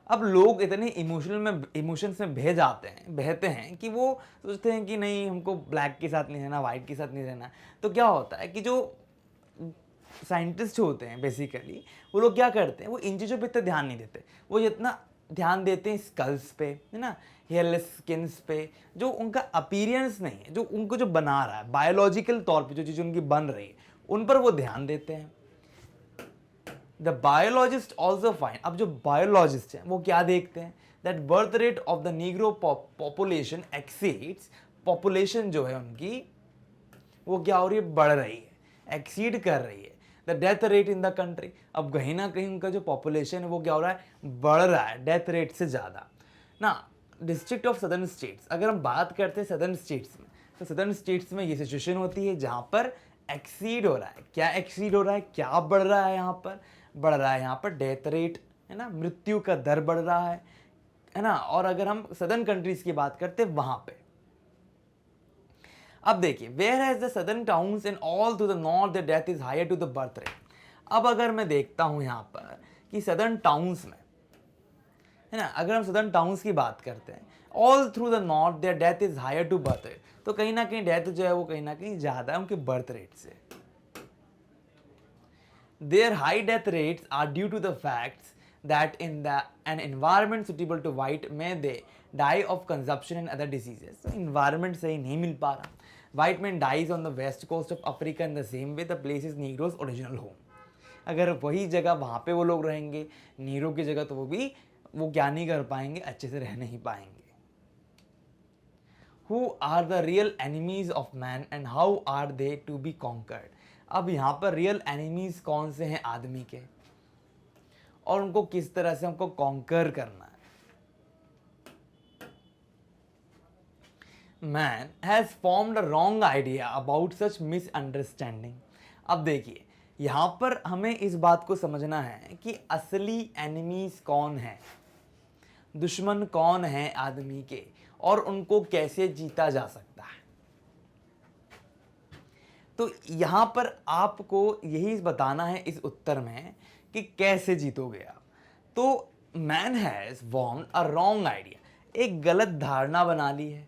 अब लोग इतने इमोशंस में बहते हैं कि वो सोचते हैं कि नहीं, हमको ब्लैक के साथ नहीं रहना, वाइट के साथ नहीं रहना। तो क्या होता है कि जो साइंटिस्ट होते हैं बेसिकली, वो लोग क्या करते हैं, वो इन चीज़ों पे इतना ध्यान नहीं देते, वो जितना ध्यान देते हैं स्कल्स पे, है ना, हेयरलेस स्किन्स पे, जो उनका अपीयरेंस नहीं है, जो उनको जो बना रहा है बायोलॉजिकल तौर पे, जो चीज़ उनकी बन रही है, उन पर वो ध्यान देते हैं। द बायोलॉजिस्ट ऑल्सो फाइंड, अब जो बायोलॉजिस्ट हैं वो क्या देखते हैं, that birth rate of the Negro population exceeds, population जो है उनकी वो क्या हो रही है, बढ़ रही है, एक्सीड कर रही है the death rate in the country. अब कहीं ना कहीं उनका जो पॉपुलेशन है वो क्या हो रहा है, बढ़ रहा है डेथ रेट से ज़्यादा ना। डिस्ट्रिक्ट ऑफ सदर्न स्टेट्स, अगर हम बात करते हैं सदर्न स्टेट्स में, तो सदर्न स्टेट्स में ये सिचुएशन होती है जहाँ पर एक्सीड हो रहा है। क्या एक्सीड हो रहा है, क्या बढ़ रहा है, यहाँ पर बढ़ रहा है, यहाँ पर डेथ रेट, है ना, मृत्यु का दर बढ़ रहा है ना। और अगर हम सदर्न कंट्रीज की बात करते हैं वहाँ पे, अब देखिए, where has the southern towns in all to the north the death is higher to the birth rate. अब अगर मैं देखता हूँ यहाँ पर कि सदर्न टाउन्स में, है ना, अगर हम सदर्न टाउन्स की बात करते हैं, all through the north their death is higher to birth rate, तो कहीं ना कहीं डेथ जो है वो कहीं ना कहीं ज़्यादा है उनके बर्थ रेट से। Their high death rates are due to the facts that in an environment suitable to white may they die of consumption and other diseases. So environment सही नहीं मिल पा रहा. White man dies on the west coast of Africa in the same way the place is Negro's original home. अगर वही जगह वहाँ पे वो लोग रहेंगे नीरो की जगह, तो वो क्या नहीं कर पाएंगे, अच्छे से रह नहीं पाएंगे. Who are the real enemies of man and how are they to be conquered? अब यहाँ पर रियल एनिमीज कौन से हैं आदमी के, और उनको किस तरह से हमको कॉन्कर करना है. Man has formed a wrong idea about such misunderstanding. अब देखिए, यहाँ पर हमें इस बात को समझना है कि असली एनिमीज कौन है, दुश्मन कौन है आदमी के, और उनको कैसे जीता जा सकता है. तो यहाँ पर आपको यही बताना है इस उत्तर में कि कैसे जीतोगे आप. तो man has formed a wrong idea, एक गलत धारणा बना ली है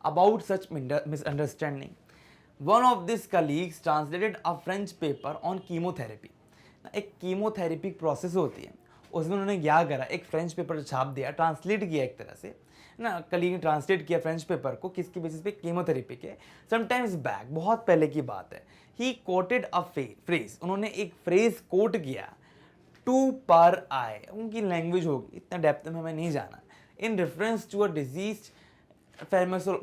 about such misunderstanding. One of this colleagues translated a French paper on chemotherapy. एक कीमोथेरेपी प्रोसेस होती है, उसमें उन्होंने क्या करा, एक फ्रेंच पेपर छाप दिया, ट्रांसलेट किया एक तरह से ना, कलीग ने ट्रांसलेट किया फ्रेंच पेपर को, किसकी बेसिस पे, कीमोथेरेपी के. समटाइम्स बैक, बहुत पहले की बात है, ही कोटेड अ फ्रेज, उन्होंने एक फ्रेज कोट किया, टू पर आई, उनकी लैंग्वेज होगी, इतना डेप्थ में हमें नहीं जाना, in reference to a disease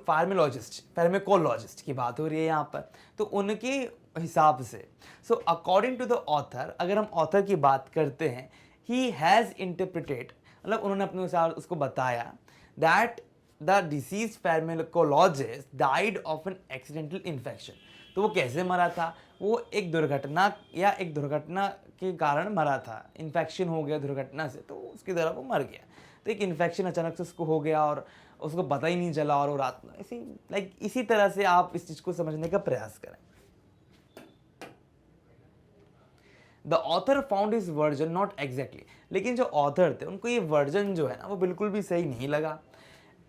pharmacologist की बात हो रही है यहाँ पर, तो उनके हिसाब से. So according to the author, अगर हम ऑथर की बात करते हैं, ही हैज़ इंटरप्रिटेड, मतलब उन्होंने अपने अनुसार उसको बताया, that the deceased pharmacologist died of an accidental infection. तो वो कैसे मरा था, वो एक दुर्घटना के कारण मरा था, इन्फेक्शन हो गया दुर्घटना से, तो उसकी तरह वो मर गया. तो एक इन्फेक्शन अचानक से उसको हो गया और उसको पता ही नहीं चला, और वो रात में इसी तरह से आप इस चीज़ को समझने का प्रयास करें. The author found his version not exactly, लेकिन जो ऑथर थे उनको ये वर्जन जो है ना वो बिल्कुल भी सही नहीं लगा.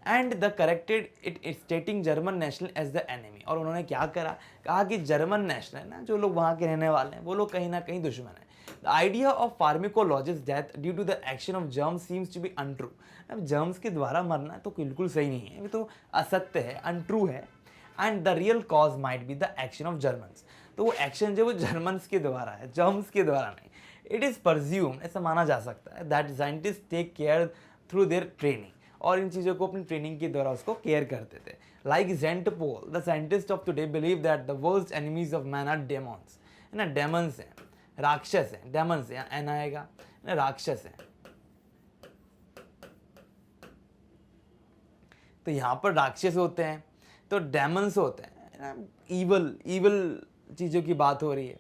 And the corrected it stating German national as the enemy, और उन्होंने क्या कहा कि जर्मन नेशनल है ना, जो लोग वहाँ के रहने वाले हैं वो लोग कहीं ना कहीं दुश्मन है. The idea of pharmacologist death due to the action of germs seems to be untrue. अब जर्म्स के द्वारा मरना तो बिल्कुल सही नहीं है, ये तो असत्य है, अनट्रू है. And the real cause might be the action of Germans, तो वो एक्शन जो वो जर्मन्स के द्वारा है, जर्म्स के द्वारा नहीं. इट इज़ परज्यूम, ऐसा माना जा सकता है, that scientist take care through their training, और इन चीज़ों को अपनी ट्रेनिंग के द्वारा उसको केयर करते थे. लाइक जेंट पोल, the scientist of today believe that the worst enemies of man are demons, है ना, डेमन्स हैं, राक्षस हैं, डेमन्स हैं, एन आएगा ना, राक्षस हैं. तो यहाँ पर राक्षस होते हैं, तो डेमन्स होते हैं, ईवल चीज़ों की बात हो रही है.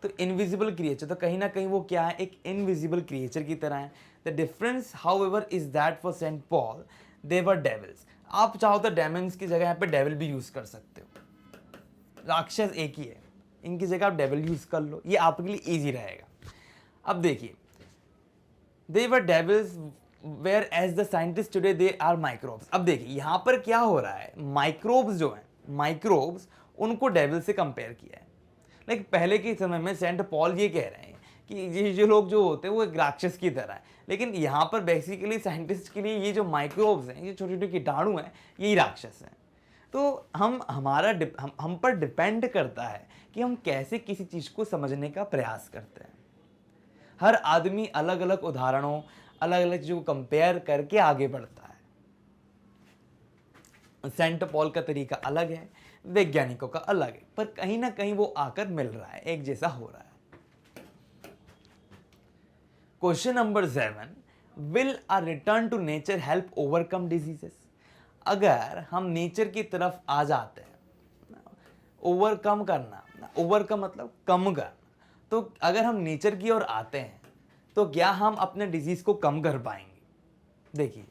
तो इनविजिबल क्रिएचर, तो कहीं ना कहीं वो क्या है, एक इनविजिबल क्रिएचर की तरह है. The difference however is that for Saint Paul they were devils. आप चाहो तो डेमन्स की जगह यहाँ पे डेविल भी यूज कर सकते हो, राक्षस एक ही है, इनकी जगह आप डेविल यूज कर लो, ये आपके लिए ईजी रहेगा. अब देखिए, they were devils whereas the scientist today they are microbes. अब देखिए यहाँ पर क्या हो रहा है, माइक्रोब्स जो हैं, माइक्रोब्स उनको डेविल से कंपेयर किया है. लाइक पहले के समय में सेंट पॉल ये कह रहे हैं कि ये जो लोग जो होते हैं वो एक राक्षस की तरह है, लेकिन यहाँ पर बेसिकली साइंटिस्ट के लिए ये जो माइक्रोब्स हैं, ये छोटे छोटे कीटाणु हैं, यही राक्षस हैं. तो हम पर डिपेंड करता है कि हम कैसे किसी चीज़ को समझने का प्रयास करते हैं. हर आदमी अलग अलग उदाहरणों, अलग अलग चीज़ों को कंपेयर करके आगे बढ़ता है. सेंट पॉल का तरीका अलग है, वैज्ञानिकों का अलग है, पर कहीं ना कहीं वो आकर मिल रहा है, एक जैसा हो रहा है. Question number 7, will a return to nature help overcome diseases. अगर हम नेचर की तरफ आ जाते हैं, ओवरकम करना, ओवरकम मतलब कम करना, तो अगर हम नेचर की ओर आते हैं तो क्या हम अपने डिजीज को कम कर पाएंगे. देखिए,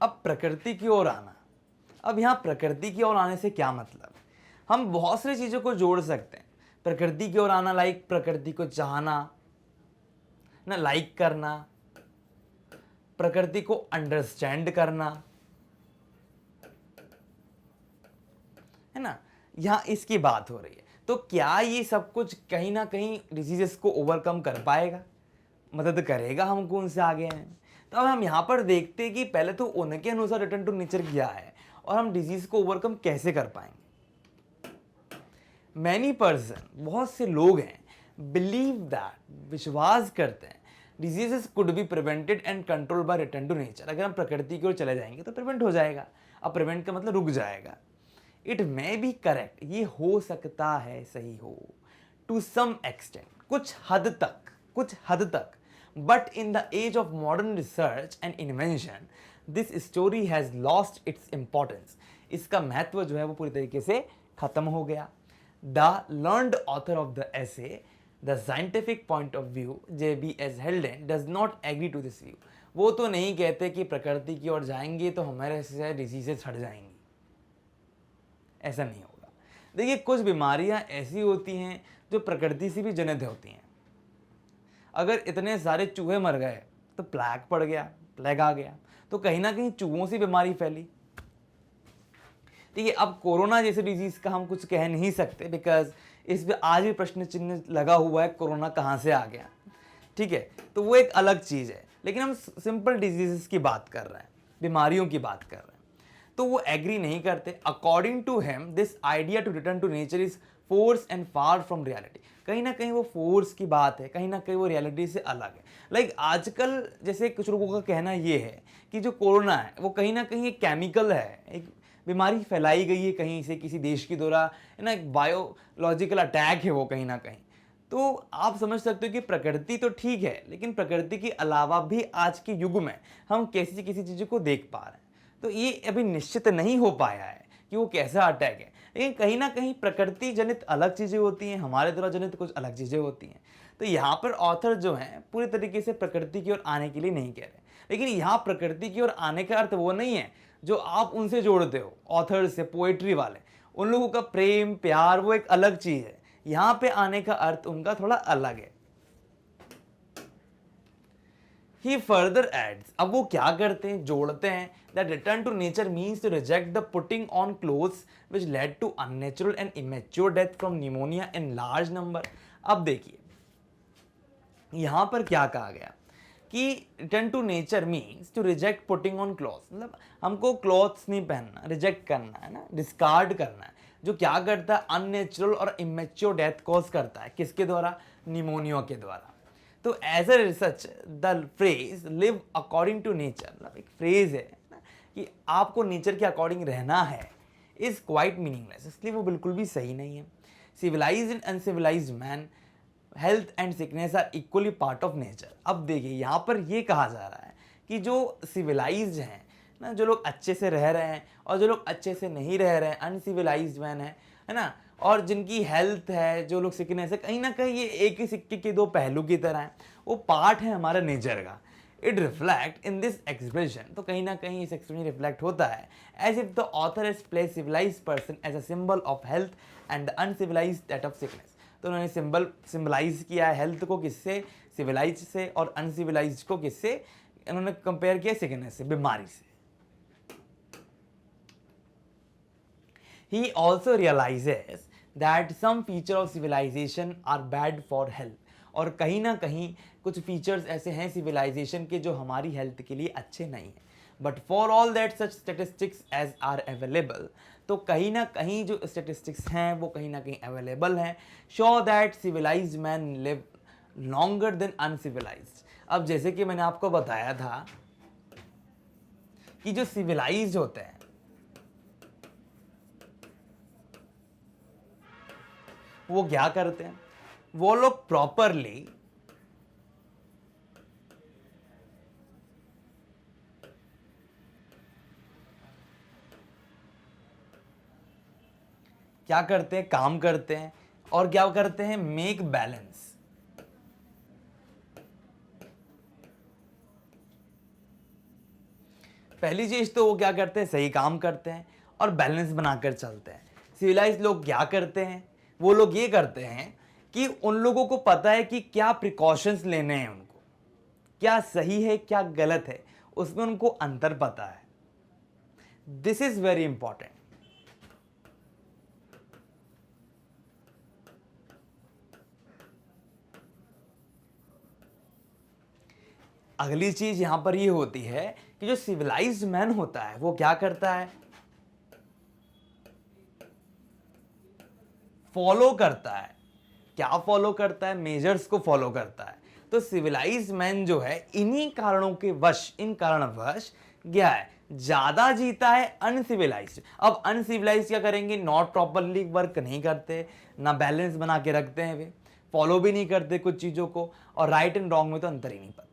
अब प्रकृति की ओर आना। अब यहाँ प्रकृति की ओर आने से क्या मतलब, हम बहुत सारी चीज़ों को जोड़ सकते हैं। प्रकृति की ओर आना लाइक प्रकृति को चाहना ना, लाइक करना, प्रकृति को अंडरस्टैंड करना, है ना, यहाँ इसकी बात हो रही है। तो क्या ये सब कुछ कहीं ना कहीं डिजीजेस को ओवरकम कर पाएगा, मदद करेगा हमको उनसे आगे आने में? तो अब हम यहाँ पर देखते हैं कि पहले तो उनके अनुसार रिटर्न टू नेचर क्या है और हम डिजीज को ओवरकम कैसे कर पाएंगे। मैनी पर्सन, बहुत से लोग हैं, बिलीव दैट, विश्वास करते हैं, diseases could be prevented and control by return to nature. अगर हम प्रकृति की ओर चले जाएंगे तो प्रिवेंट हो जाएगा। अब प्रिवेंट का मतलब रुक जाएगा। इट मे बी करेक्ट, ये हो सकता है सही हो, टू सम एक्सटेंट, कुछ हद तक, but in the age of modern research and invention this story has lost its importance. इसका महत्व जो है वो पूरी तरीके से खत्म हो गया। The learned author of the essay, the scientific point of view, JBS Haldane, does not agree to this view. वो तो नहीं कहते कि प्रकृति की ओर जाएंगे तो हमारे से डिजीजेस हट जाएंगी, ऐसा नहीं होगा। देखिए, कुछ बीमारियां ऐसी होती हैं जो प्रकृति से भी जनित होती हैं। अगर इतने सारे चूहे मर गए तो प्लेग आ गया, तो कहीं ना कहीं चूहों से बीमारी फैली। ठीक है, अब कोरोना जैसे डिजीज का हम कुछ कह नहीं सकते, बिकॉज इस पे आज भी प्रश्न चिन्ह लगा हुआ है, कोरोना कहाँ से आ गया। ठीक है, तो वो एक अलग चीज़ है, लेकिन हम सिंपल डिजीजेस की बात कर रहे हैं, बीमारियों की बात कर रहे हैं। तो वो एग्री नहीं करते। According to him this idea to return to nature is force and far from reality. कहीं ना कहीं वो फोर्स की बात है, कहीं ना कहीं वो रियलिटी से अलग है। लाइक आजकल जैसे कुछ लोगों का कहना ये है कि जो कोरोना है वो कहीं ना कहीं एक केमिकल है, एक बीमारी फैलाई गई है कहीं से, किसी देश के द्वारा, है ना, एक बायोलॉजिकल अटैक है वो कहीं ना कहीं। तो आप समझ सकते हो कि प्रकृति तो ठीक है, लेकिन प्रकृति के अलावा भी आज के युग में हम कैसी किसी चीज़ों को देख पा रहे हैं। तो ये अभी निश्चित नहीं हो पाया है कि वो कैसा अटैक है, लेकिन कहीं ना कहीं प्रकृति जनित अलग चीज़ें होती हैं, हमारे द्वारा जनित कुछ अलग चीज़ें होती हैं। तो यहाँ पर ऑथर जो हैं पूरी तरीके से प्रकृति की ओर आने के लिए नहीं कह रहे, लेकिन यहाँ प्रकृति की ओर आने का अर्थ वो नहीं है जो आप उनसे जोड़ते हो, ऑथर से, पोएट्री वाले, उन लोगों का प्रेम प्यार वो एक अलग चीज़ है। यहाँ पे आने का अर्थ उनका थोड़ा अलग है। He further adds, अब वो क्या करते हैं, जोड़ते हैं, that return to nature means to reject the putting on clothes which led to unnatural and immature death from pneumonia in large number। अब देखिए यहाँ पर क्या कहा गया कि return to nature means to reject putting on clothes, मतलब हमको क्लॉथ्स नहीं पहनना, रिजेक्ट करना है ना, डिस्कार्ड करना है, जो क्या करता है, अननेचुरल और इमेच्योर डेथ कॉज करता है। किसके द्वारा? निमोनिया के द्वारा। तो as a research the phrase live according to nature, मतलब एक फ्रेज है ना कि आपको नेचर के अकॉर्डिंग रहना है, इज क्वाइट मीनिंगलेस, इसलिए वो बिल्कुल भी सही नहीं है। Civilised and uncivilised man, health and sickness are equally part of nature. अब देखिए यहाँ पर ये कहा जा रहा है कि जो सिविलाइज्ड हैं ना, जो लोग अच्छे से रह रहे हैं, और जो लोग अच्छे से नहीं रह रहे हैं, अनसिविलाइज्ड मैन है ना, और जिनकी हेल्थ है, जो लोग सिकनेस है, कहीं ना कहीं ये एक ही सिक्के के दो पहलू की तरह है, वो पार्ट है हमारे नेचर का। It reflect in this expression, तो कहीं ना कहीं इस एक्सप्रेशन रिफ्लेक्ट होता है as if the author has place civilised person as a symbol of health and uncivilised that of sickness. तो उन्होंने सिंबलाइज किया है हेल्थ को किससे? सिविलाइज से, और अनसिविलाइज्ड को किससे? उन्होंने कंपेयर किया सिकनेस से, बीमारी से। He also realizes that some feature of civilization are bad for health, और कहीं ना कहीं कुछ फीचर्स ऐसे हैं सिविलाइजेशन के जो हमारी हेल्थ के लिए अच्छे नहीं हैं। But for all that such statistics as are available, तो कहीं ना कहीं जो स्टेटिस्टिक्स हैं वो कहीं ना कहीं अवेलेबल हैं, show that civilised man live longer than uncivilised. अब जैसे कि मैंने आपको बताया था कि जो सिविलाइज्ड होते हैं वो क्या करते हैं, वो लोग प्रॉपरली क्या करते हैं, काम करते हैं, और क्या करते हैं, मेक बैलेंस। पहली चीज तो वो क्या करते हैं, सही काम करते हैं और बैलेंस बनाकर चलते हैं। सिविलाइज लोग क्या करते हैं, वो लोग ये करते हैं कि उन लोगों को पता है कि क्या प्रिकॉशंस लेने हैं, उनको क्या सही है क्या गलत है, उसमें उनको अंतर पता है। This is very important. अगली चीज यहां पर ये होती है कि जो सिविलाइज्ड मैन होता है वो क्या करता है, फॉलो करता है। क्या फॉलो करता है, मेजर्स को फॉलो करता है। तो सिविलाइज्ड मैन जो है इन्हीं कारणों के वश, इन कारणवश क्या है, ज्यादा जीता है अनसिविलाइज्ड। अब अनसिविलाइज्ड क्या करेंगे, नॉट प्रॉपरली वर्क नहीं करते, ना बैलेंस बना के रखते हैं, वे फॉलो भी नहीं करते कुछ चीजों को, और राइट एंड रॉन्ग में तो अंतर ही नहीं पता।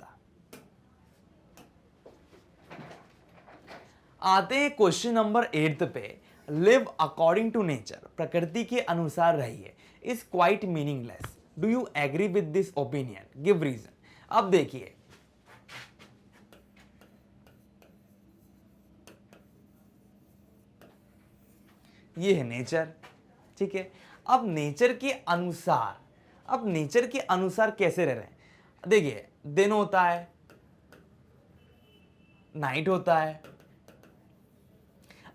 आते हैं क्वेश्चन नंबर 8 पे। लिव अकॉर्डिंग टू नेचर, प्रकृति के अनुसार रहिए, is quite meaningless. Do you agree with this opinion, give reason. अब देखिए, ये है नेचर, ठीक है। अब नेचर के अनुसार, अब नेचर के अनुसार कैसे रह रहे हैं, देखिए दिन होता है, नाइट होता है।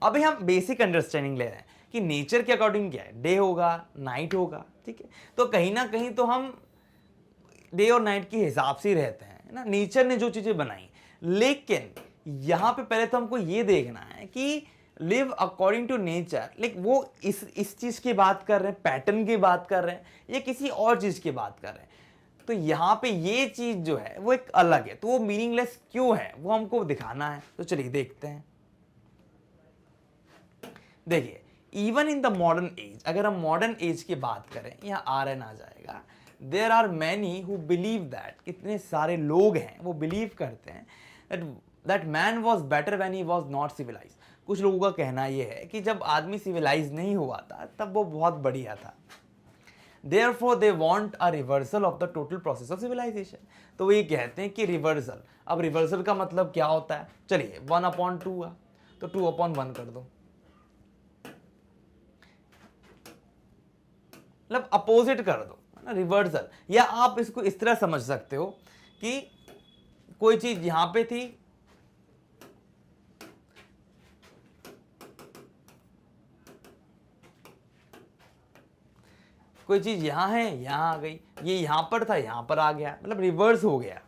अभी हम बेसिक अंडरस्टैंडिंग ले रहे हैं कि नेचर के अकॉर्डिंग क्या है, डे होगा नाइट होगा, ठीक है। तो कहीं ना कहीं तो हम डे और नाइट के हिसाब से ही रहते हैं ना, नेचर ने जो चीजें बनाई। लेकिन यहां पे पहले तो हमको ये देखना है कि live according to nature, like वो इस चीज की बात कर रहे हैं, पैटर्न की बात कर रहे हैं, या किसी और चीज की बात कर रहे हैं। तो यहां पे ये चीज जो है वो एक अलग है, तो वो मीनिंगलेस क्यों है वो हमको दिखाना है। तो चलिए देखते हैं। देखिए, even in the modern age, अगर हम मॉडर्न एज की बात करें, यहाँ RN आ जाएगा, there are many who believe that, कितने सारे लोग हैं वो बिलीव करते हैं that man was better when he was not civilise. कुछ लोगों का कहना यह है कि जब आदमी सिविलाइज नहीं हुआ था तब वो बहुत बढ़िया था। Therefore they want a reversal of the total process of civilization। तो वो ये कहते हैं कि रिवर्सल। अब रिवर्सल का मतलब क्या होता है, चलिए 1/2 है तो 2/1 कर दो, मतलब अपोजिट कर दो, है ना, रिवर्सल। या आप इसको इस तरह समझ सकते हो कि कोई चीज यहां पे थी, कोई चीज यहां है यहां आ गई, ये यहां पर था यहां पर आ गया, मतलब रिवर्स हो गया।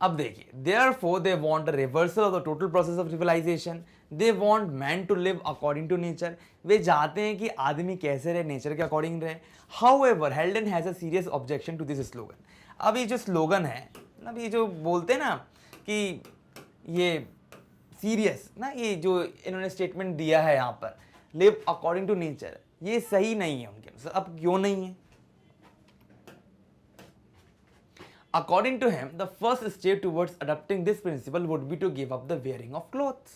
अब देखिए, therefore they want a reversal of the total process of civilization। they want man to live according to nature। वे चाहते हैं कि आदमी कैसे रहे, नेचर के अकॉर्डिंग रहे। however Heldon has a serious objection to this slogan। अब ये जो स्लोगन है, मतलब ये जो बोलते हैं ना कि ये सीरियस ना, ये जो इन्होंने स्टेटमेंट दिया है यहाँ पर, लिव अकॉर्डिंग टू नेचर, ये सही नहीं है उनके अनुसार। अब क्यों नहीं है? According to him, the first step towards adopting this principle would be to give up the wearing of clothes।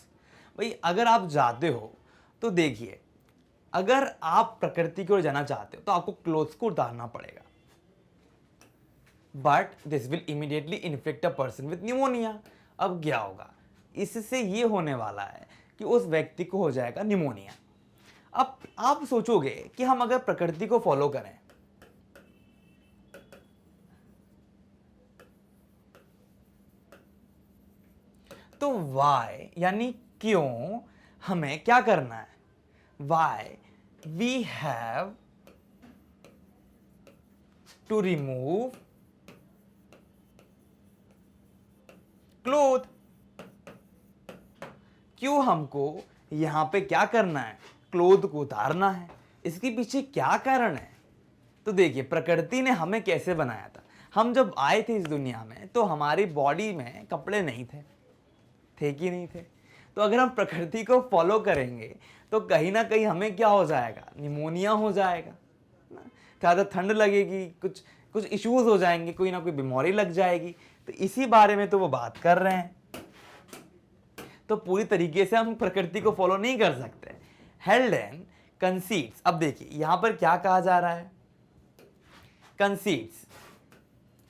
भाई अगर आप जाते हो तो देखिए, अगर आप प्रकृति की ओर जाना चाहते हो तो आपको क्लोथ्स को उतारना पड़ेगा। But this will immediately infect a person with pneumonia. अब क्या होगा, इससे ये होने वाला है कि उस व्यक्ति को हो जाएगा निमोनिया। अब आप सोचोगे कि हम अगर प्रकृति को फॉलो करें तो वाई यानी क्यों हमें क्या करना है, why we have to remove cloth. क्यों हमको यहां पे क्या करना है, क्लोथ को उतारना है, इसके पीछे क्या कारण है? तो देखिए, प्रकृति ने हमें कैसे बनाया था। हम जब आए थे इस दुनिया में तो हमारी बॉडी में कपड़े नहीं थे कि नहीं थे। तो अगर हम प्रकृति को फॉलो करेंगे तो कहीं ना कहीं हमें क्या हो जाएगा, निमोनिया हो जाएगा ना, ज़्यादा ठंड लगेगी, कुछ कुछ इश्यूज हो जाएंगे, कोई ना कोई बीमारी लग जाएगी। तो इसी बारे में तो वो बात कर रहे हैं। तो पूरी तरीके से हम प्रकृति को फॉलो नहीं कर सकते। हेल्डन कंसीड्स, अब देखिए यहां पर क्या कहा जा रहा है, कंसीड्स,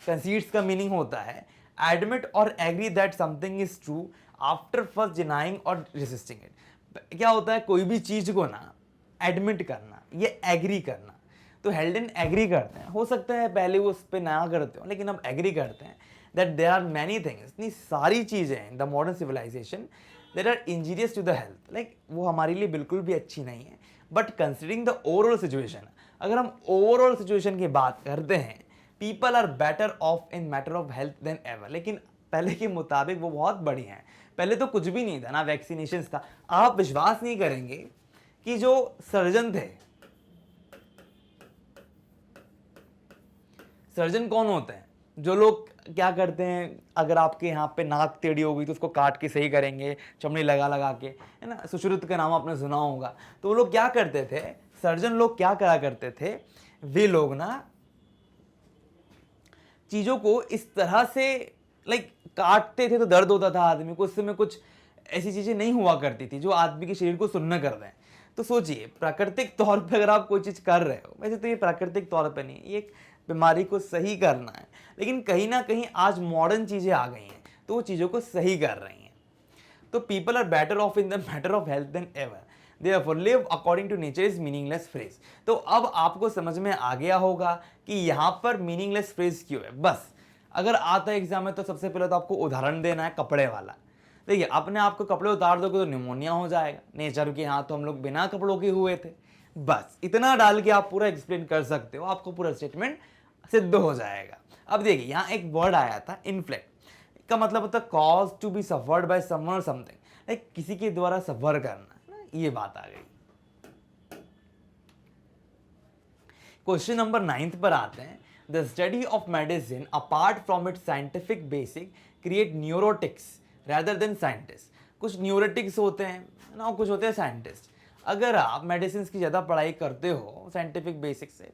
कंसीड्स का मीनिंग होता है एडमिट और agree that something is true after first denying और रेसिस्टिंग इट। क्या होता है, कोई भी चीज को ना एडमिट करना, ये एग्री करना। तो हेल्डन एग्री करते हैं, हो सकता है पहले वो उस पर ना करते हो, लेकिन अब एग्री करते हैं that there are many things, इतनी सारी चीजें हैं in the modern civilisation that are injurious to the health, like वो हमारे लिए बिल्कुल भी अच्छी नहीं है। But considering the overall situation, अगर हम ओवरऑल सिचुएशन की बात करते हैं, people are better off in matter of health than ever, लेकिन पहले के मुताबिक वो बहुत बढ़िया है। पहले तो कुछ भी नहीं था ना, वैक्सीनेशन था। आप विश्वास नहीं करेंगे कि जो सर्जन थे, सर्जन कौन होते हैं, जो लोग क्या करते हैं, अगर आपके यहाँ पे नाक टेढ़ी हो गई तो उसको काट के सही करेंगे, चमड़ी लगा लगा के, है ना, सुश्रुत का नाम आपने सुना होगा। तो वो लोग क्या करते थे, सर्जन लोग क्या करा करते थे, वे लोग ना चीजों को इस तरह से लाइक काटते थे तो दर्द होता था आदमी को, उस समय कुछ ऐसी चीजें नहीं हुआ करती थी जो आदमी के शरीर को सुन्न कर दें। तो सोचिए प्राकृतिक तौर पे अगर आप कोई चीज कर रहे हो, वैसे तो ये प्राकृतिक तौर पे नहीं, ये एक बीमारी को सही करना है, लेकिन कहीं ना कहीं आज मॉडर्न चीजें आ गई हैं तो वो चीजों को सही कर रही हैं। तो people are better off in the matter of health than ever, therefore live according to nature is meaningless phrase। तो अब आपको समझ में आ गया होगा कि यहाँ पर मीनिंगलेस फ्रेज क्यों है। बस अगर आता है एग्जाम में तो सबसे पहले तो आपको उदाहरण देना है कपड़े वाला। देखिए अपने आप को कपड़े उतार दोगे तो निमोनिया हो जाएगा, नेचर के यहाँ तो हम लोग बिना कपड़ों के हुए थे। बस इतना डाल के आप पूरा एक्सप्लेन कर सकते हो, आपको पूरा स्टेटमेंट सिद्ध हो जाएगा। अब देखिए यहाँ एक वर्ड आया था इन्फ्लिक्ट, का मतलब होता है cause to be suffered by someone और समथिंग, लाइक किसी के द्वारा सफर करना, ये बात आ गई। क्वेश्चन नंबर 9 पर आते हैं। The study of medicine apart from its scientific basic create neurotics rather than scientist. कुछ न्यूरोटिक्स होते हैं ना, कुछ होते हैं साइंटिस्ट। अगर आप मेडिसिन की ज़्यादा पढ़ाई करते हो साइंटिफिक बेसिक से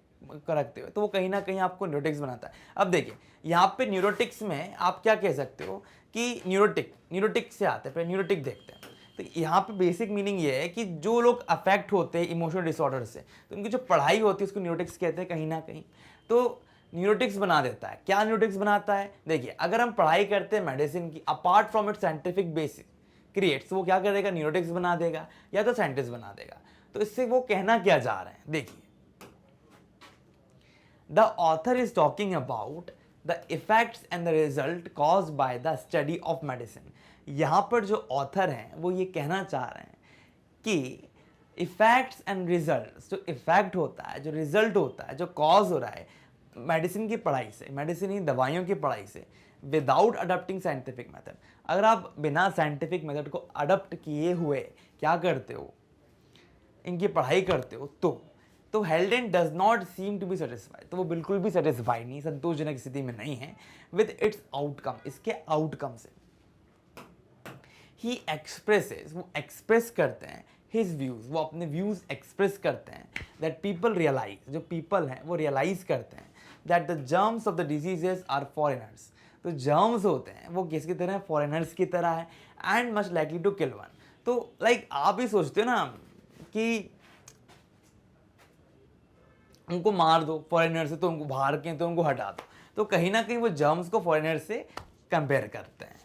करते हो तो वो कहीं ना कहीं आपको न्यूरोटिक्स बनाता है। अब देखिए यहाँ पे न्यूरोटिक्स में आप क्या कह सकते हो कि न्यूरोटिक से आते हैं, पहले न्यूरोटिक देखते हैं। तो यहाँ पे बेसिक मीनिंग ये है कि जो लोग अफेक्ट होते हैं इमोशनल डिसऑर्डर से, तो उनकी जो पढ़ाई होती है उसको न्यूरोटिक्स कहते हैं कहीं ना कहीं। तो न्यूरोटिक्स बना देता है। क्या न्यूरोटिक्स बनाता है, देखिए अगर हम पढ़ाई करते हैं मेडिसिन की apart from it scientific basic creates, वो क्या करेगा, न्यूरोटिक्स बना देगा या तो साइंटिस्ट बना देगा। तो इससे वो कहना क्या जा रहे हैं, देखिए the author is talking about the effects and the result caused by the study of medicine. यहाँ पर जो ऑथर हैं वो ये कहना चाह रहे हैं कि इफेक्ट्स एंड रिजल्ट, जो इफेक्ट होता है, जो रिजल्ट होता है, जो कॉज हो रहा है मेडिसिन की पढ़ाई से, मेडिसिन ही दवाइयों की पढ़ाई से, विदाउट अडॉप्टिंग साइंटिफिक मेथड, अगर आप बिना साइंटिफिक मेथड को अडॉप्ट किए हुए क्या करते हो, इनकी पढ़ाई करते हो, तो Haldane does not seem to be satisfied, तो वो बिल्कुल भी सेटिस्फाइड नहीं, संतोषजनक स्थिति में नहीं है विद इट्स आउटकम, इसके आउटकम से। ही एक्सप्रेसेस, वो एक्सप्रेस करते हैं हिज व्यूज, वो अपने व्यूज एक्सप्रेस करते हैं दैट पीपल रियलाइज, जो पीपल हैं वो रियलाइज करते हैं that the germs of the diseases are foreigners, तो जर्म्स होते हैं वो किसकी तरह है, फॉरेनर्स की तरह है, and much likely to kill one. तो लाइक आप ही सोचते हो ना कि उनको मार दो फॉरेनर से, तो उनको बाहर के तो उनको हटा दो, तो कहीं ना कहीं वो जर्म्स को फॉरेनर से कंपेयर करते हैं।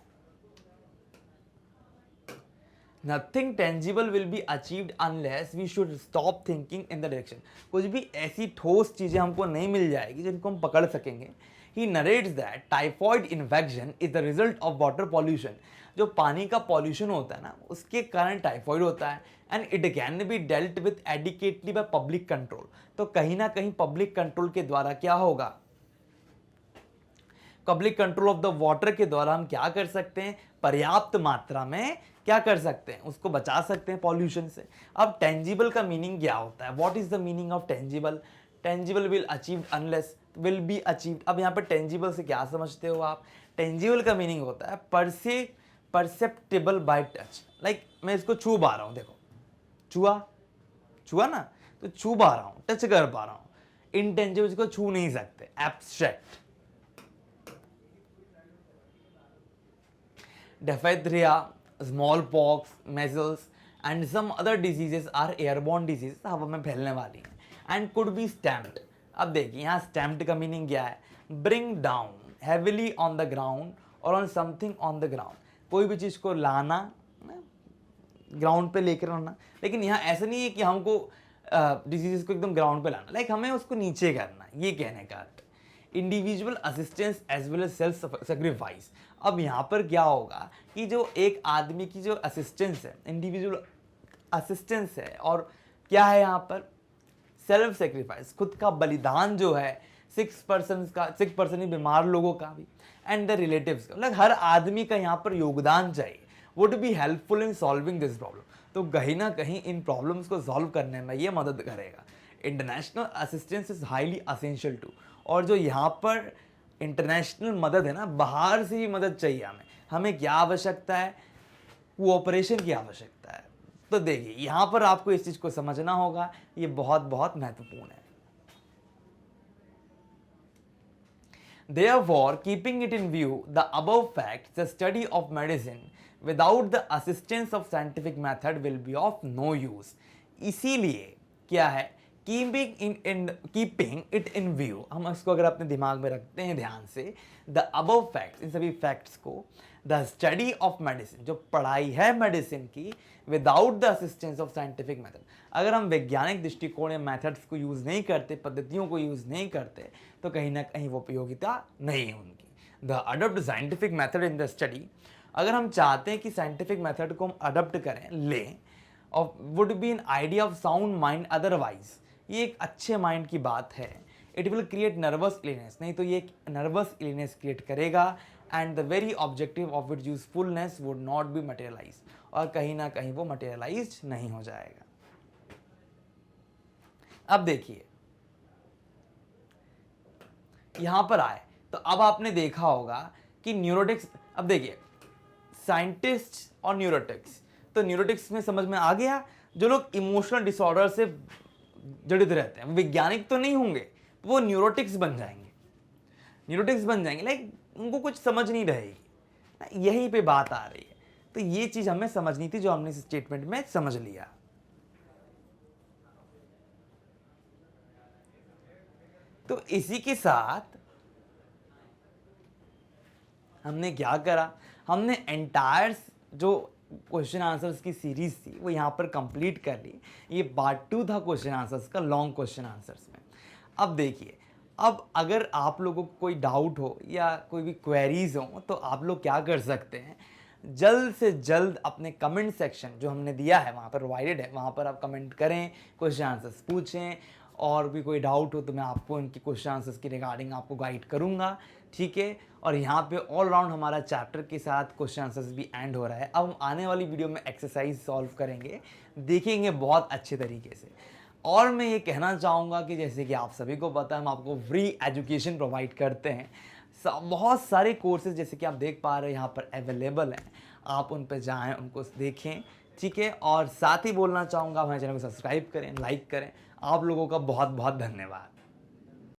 Nothing tangible will be achieved unless we should stop thinking in the direction, कुछ भी ऐसी ठोस चीजें हमको नहीं मिल जाएगी जिनको हम पकड़ सकेंगे। He narrates that typhoid infection is the result of water pollution, जो पानी का पॉल्यूशन होता है ना उसके कारण टाइफॉइड होता है, and it can be dealt with adequately by public control, तो कहीं ना कहीं पब्लिक कंट्रोल के द्वारा क्या होगा, public control of the water के द्वारा हम क्या कर सकते हैं, पर्याप्त मात्रा में क्या कर सकते हैं, उसको बचा सकते हैं पॉल्यूशन से। अब टेंजिबल का मीनिंग क्या होता है, what is the meaning of tangible, tangible will achieved unless will be achieved. अब यहाँ पर टेंजिबल से क्या समझते हो आप, टेंजिबल का मीनिंग होता है परसेप्टेबल बाय टच, लाइक मैं इसको छू पा रहा हूँ, देखो छुआ ना, तो छू पा रहा हूँ, टच कर पा रहा हूँ। इनटेंजिबल इसको छू नहीं सकते, abstract. Diphtheria, smallpox, measles and some other diseases are airborne disease, हवा में फैलने वाली हैं, एंड कुड बी स्टैम्प्ड। अब देखिए यहाँ स्टैम्प्ड का मीनिंग क्या है, bring down heavily on the ground और on something on the ground, कोई भी चीज़ को लाना, ग्राउंड पे लेकर आना। लेकिन यहाँ ऐसा नहीं है कि हमको डिजीज को एकदम ग्राउंड पे लाना, लाइक हमें उसको नीचे करना, ये कहने का अर्थ। Individual assistance as well as self sacrifice. अब यहाँ पर क्या होगा कि जो एक आदमी की जो असिस्टेंस है, इंडिविजुअल असिस्टेंस है, और क्या है यहाँ पर सेल्फ सेक्रीफाइस, खुद का बलिदान जो है 6% ही बीमार लोगों का भी, एंड द रिलेटिव्स का, मतलब हर आदमी का यहाँ पर योगदान चाहिए, would be helpful in solving this problem. तो कहीं ना कहीं इन प्रॉब्लम्स को सॉल्व करने में ये मदद करेगा। International assistance is highly essential to, और जो यहाँ पर इंटरनेशनल मदद है ना, बाहर से ही मदद चाहिए हमें, हमें क्या आवश्यकता है, कोऑपरेशन की आवश्यकता है। तो देखिए यहाँ पर आपको इस चीज़ को समझना होगा, ये बहुत बहुत महत्वपूर्ण है। Therefore, keeping it in view, the above facts, the study of medicine without the assistance of scientific method will be of no use. इसीलिए क्या है, keeping it in view, हम इसको अगर अपने दिमाग में रखते हैं ध्यान से, the above facts, इन सभी फैक्ट्स को, the study of medicine, जो पढ़ाई है मेडिसिन की, without the assistance of scientific method, अगर हम वैज्ञानिक दृष्टिकोण या मेथड्स को यूज़ नहीं करते, पद्धतियों को यूज़ नहीं करते, तो कहीं ना कहीं वो उपयोगिता नहीं है उनकी। The adopt scientific method in the study, अगर हम चाहते हैं कि साइंटिफिक मेथड को हम अडॉप्ट करें, लें, और would be an idea of sound mind otherwise, ये एक अच्छे माइंड की बात है। It will create nervous illness, नहीं तो ये एक नर्वस इलनेस क्रिएट करेगा, and the very objective of it usefulness would not be materialize, और कहीं ना कहीं वो मटेरियलाइज नहीं हो जाएगा। अब देखिए यहां पर आए तो अब आपने देखा होगा कि न्यूरोटिक्स, अब देखिए साइंटिस्ट और न्यूरोटिक्स, तो न्यूरोटिक्स में समझ में आ गया, जो लोग इमोशनल डिसऑर्डर से जड़ित रहते हैं, वैज्ञानिक तो नहीं होंगे, वो न्यूरोटिक्स बन जाएंगे, न्यूरोटिक्स बन जाएंगे, लाइक उनको कुछ समझ नहीं रहेगी, यहीं पे बात आ रही है। तो ये चीज हमें समझनी थी, जो हमने इस स्टेटमेंट में समझ लिया। तो इसी के साथ हमने क्या करा, हमने एंटायर जो क्वेश्चन आंसर्स की सीरीज थी वो यहाँ पर कंप्लीट कर ली। ये पार्ट 2 था क्वेश्चन आंसर्स का, लॉन्ग क्वेश्चन आंसर्स में। अब देखिए, अब अगर आप लोगों को कोई डाउट हो या कोई भी क्वेरीज हो, तो आप लोग क्या कर सकते हैं, जल्द से जल्द अपने कमेंट सेक्शन जो हमने दिया है वहाँ पर प्रोवाइडेड है, वहाँ पर आप कमेंट करें, क्वेश्चन आंसर्स पूछें, और भी कोई डाउट हो तो मैं आपको इनके क्वेश्चन आंसर्स की रिगार्डिंग आपको गाइड करूँगा, ठीक है। और यहाँ पे ऑल राउंड हमारा चैप्टर के साथ क्वेश्चन आंसर्स भी एंड हो रहा है। अब हम आने वाली वीडियो में एक्सरसाइज सॉल्व करेंगे, देखेंगे बहुत अच्छे तरीके से। और मैं ये कहना चाहूँगा कि जैसे कि आप सभी को पता है, हम आपको फ्री एजुकेशन प्रोवाइड करते हैं, बहुत सारे कोर्सेज जैसे कि आप देख पा रहे हैं यहाँ पर अवेलेबल हैं, आप उन पर जाएँ, उनको देखें, ठीक है। और साथ ही बोलना चाहूँगा हमारे चैनल को सब्सक्राइब करें, लाइक करें। आप लोगों का बहुत बहुत धन्यवाद।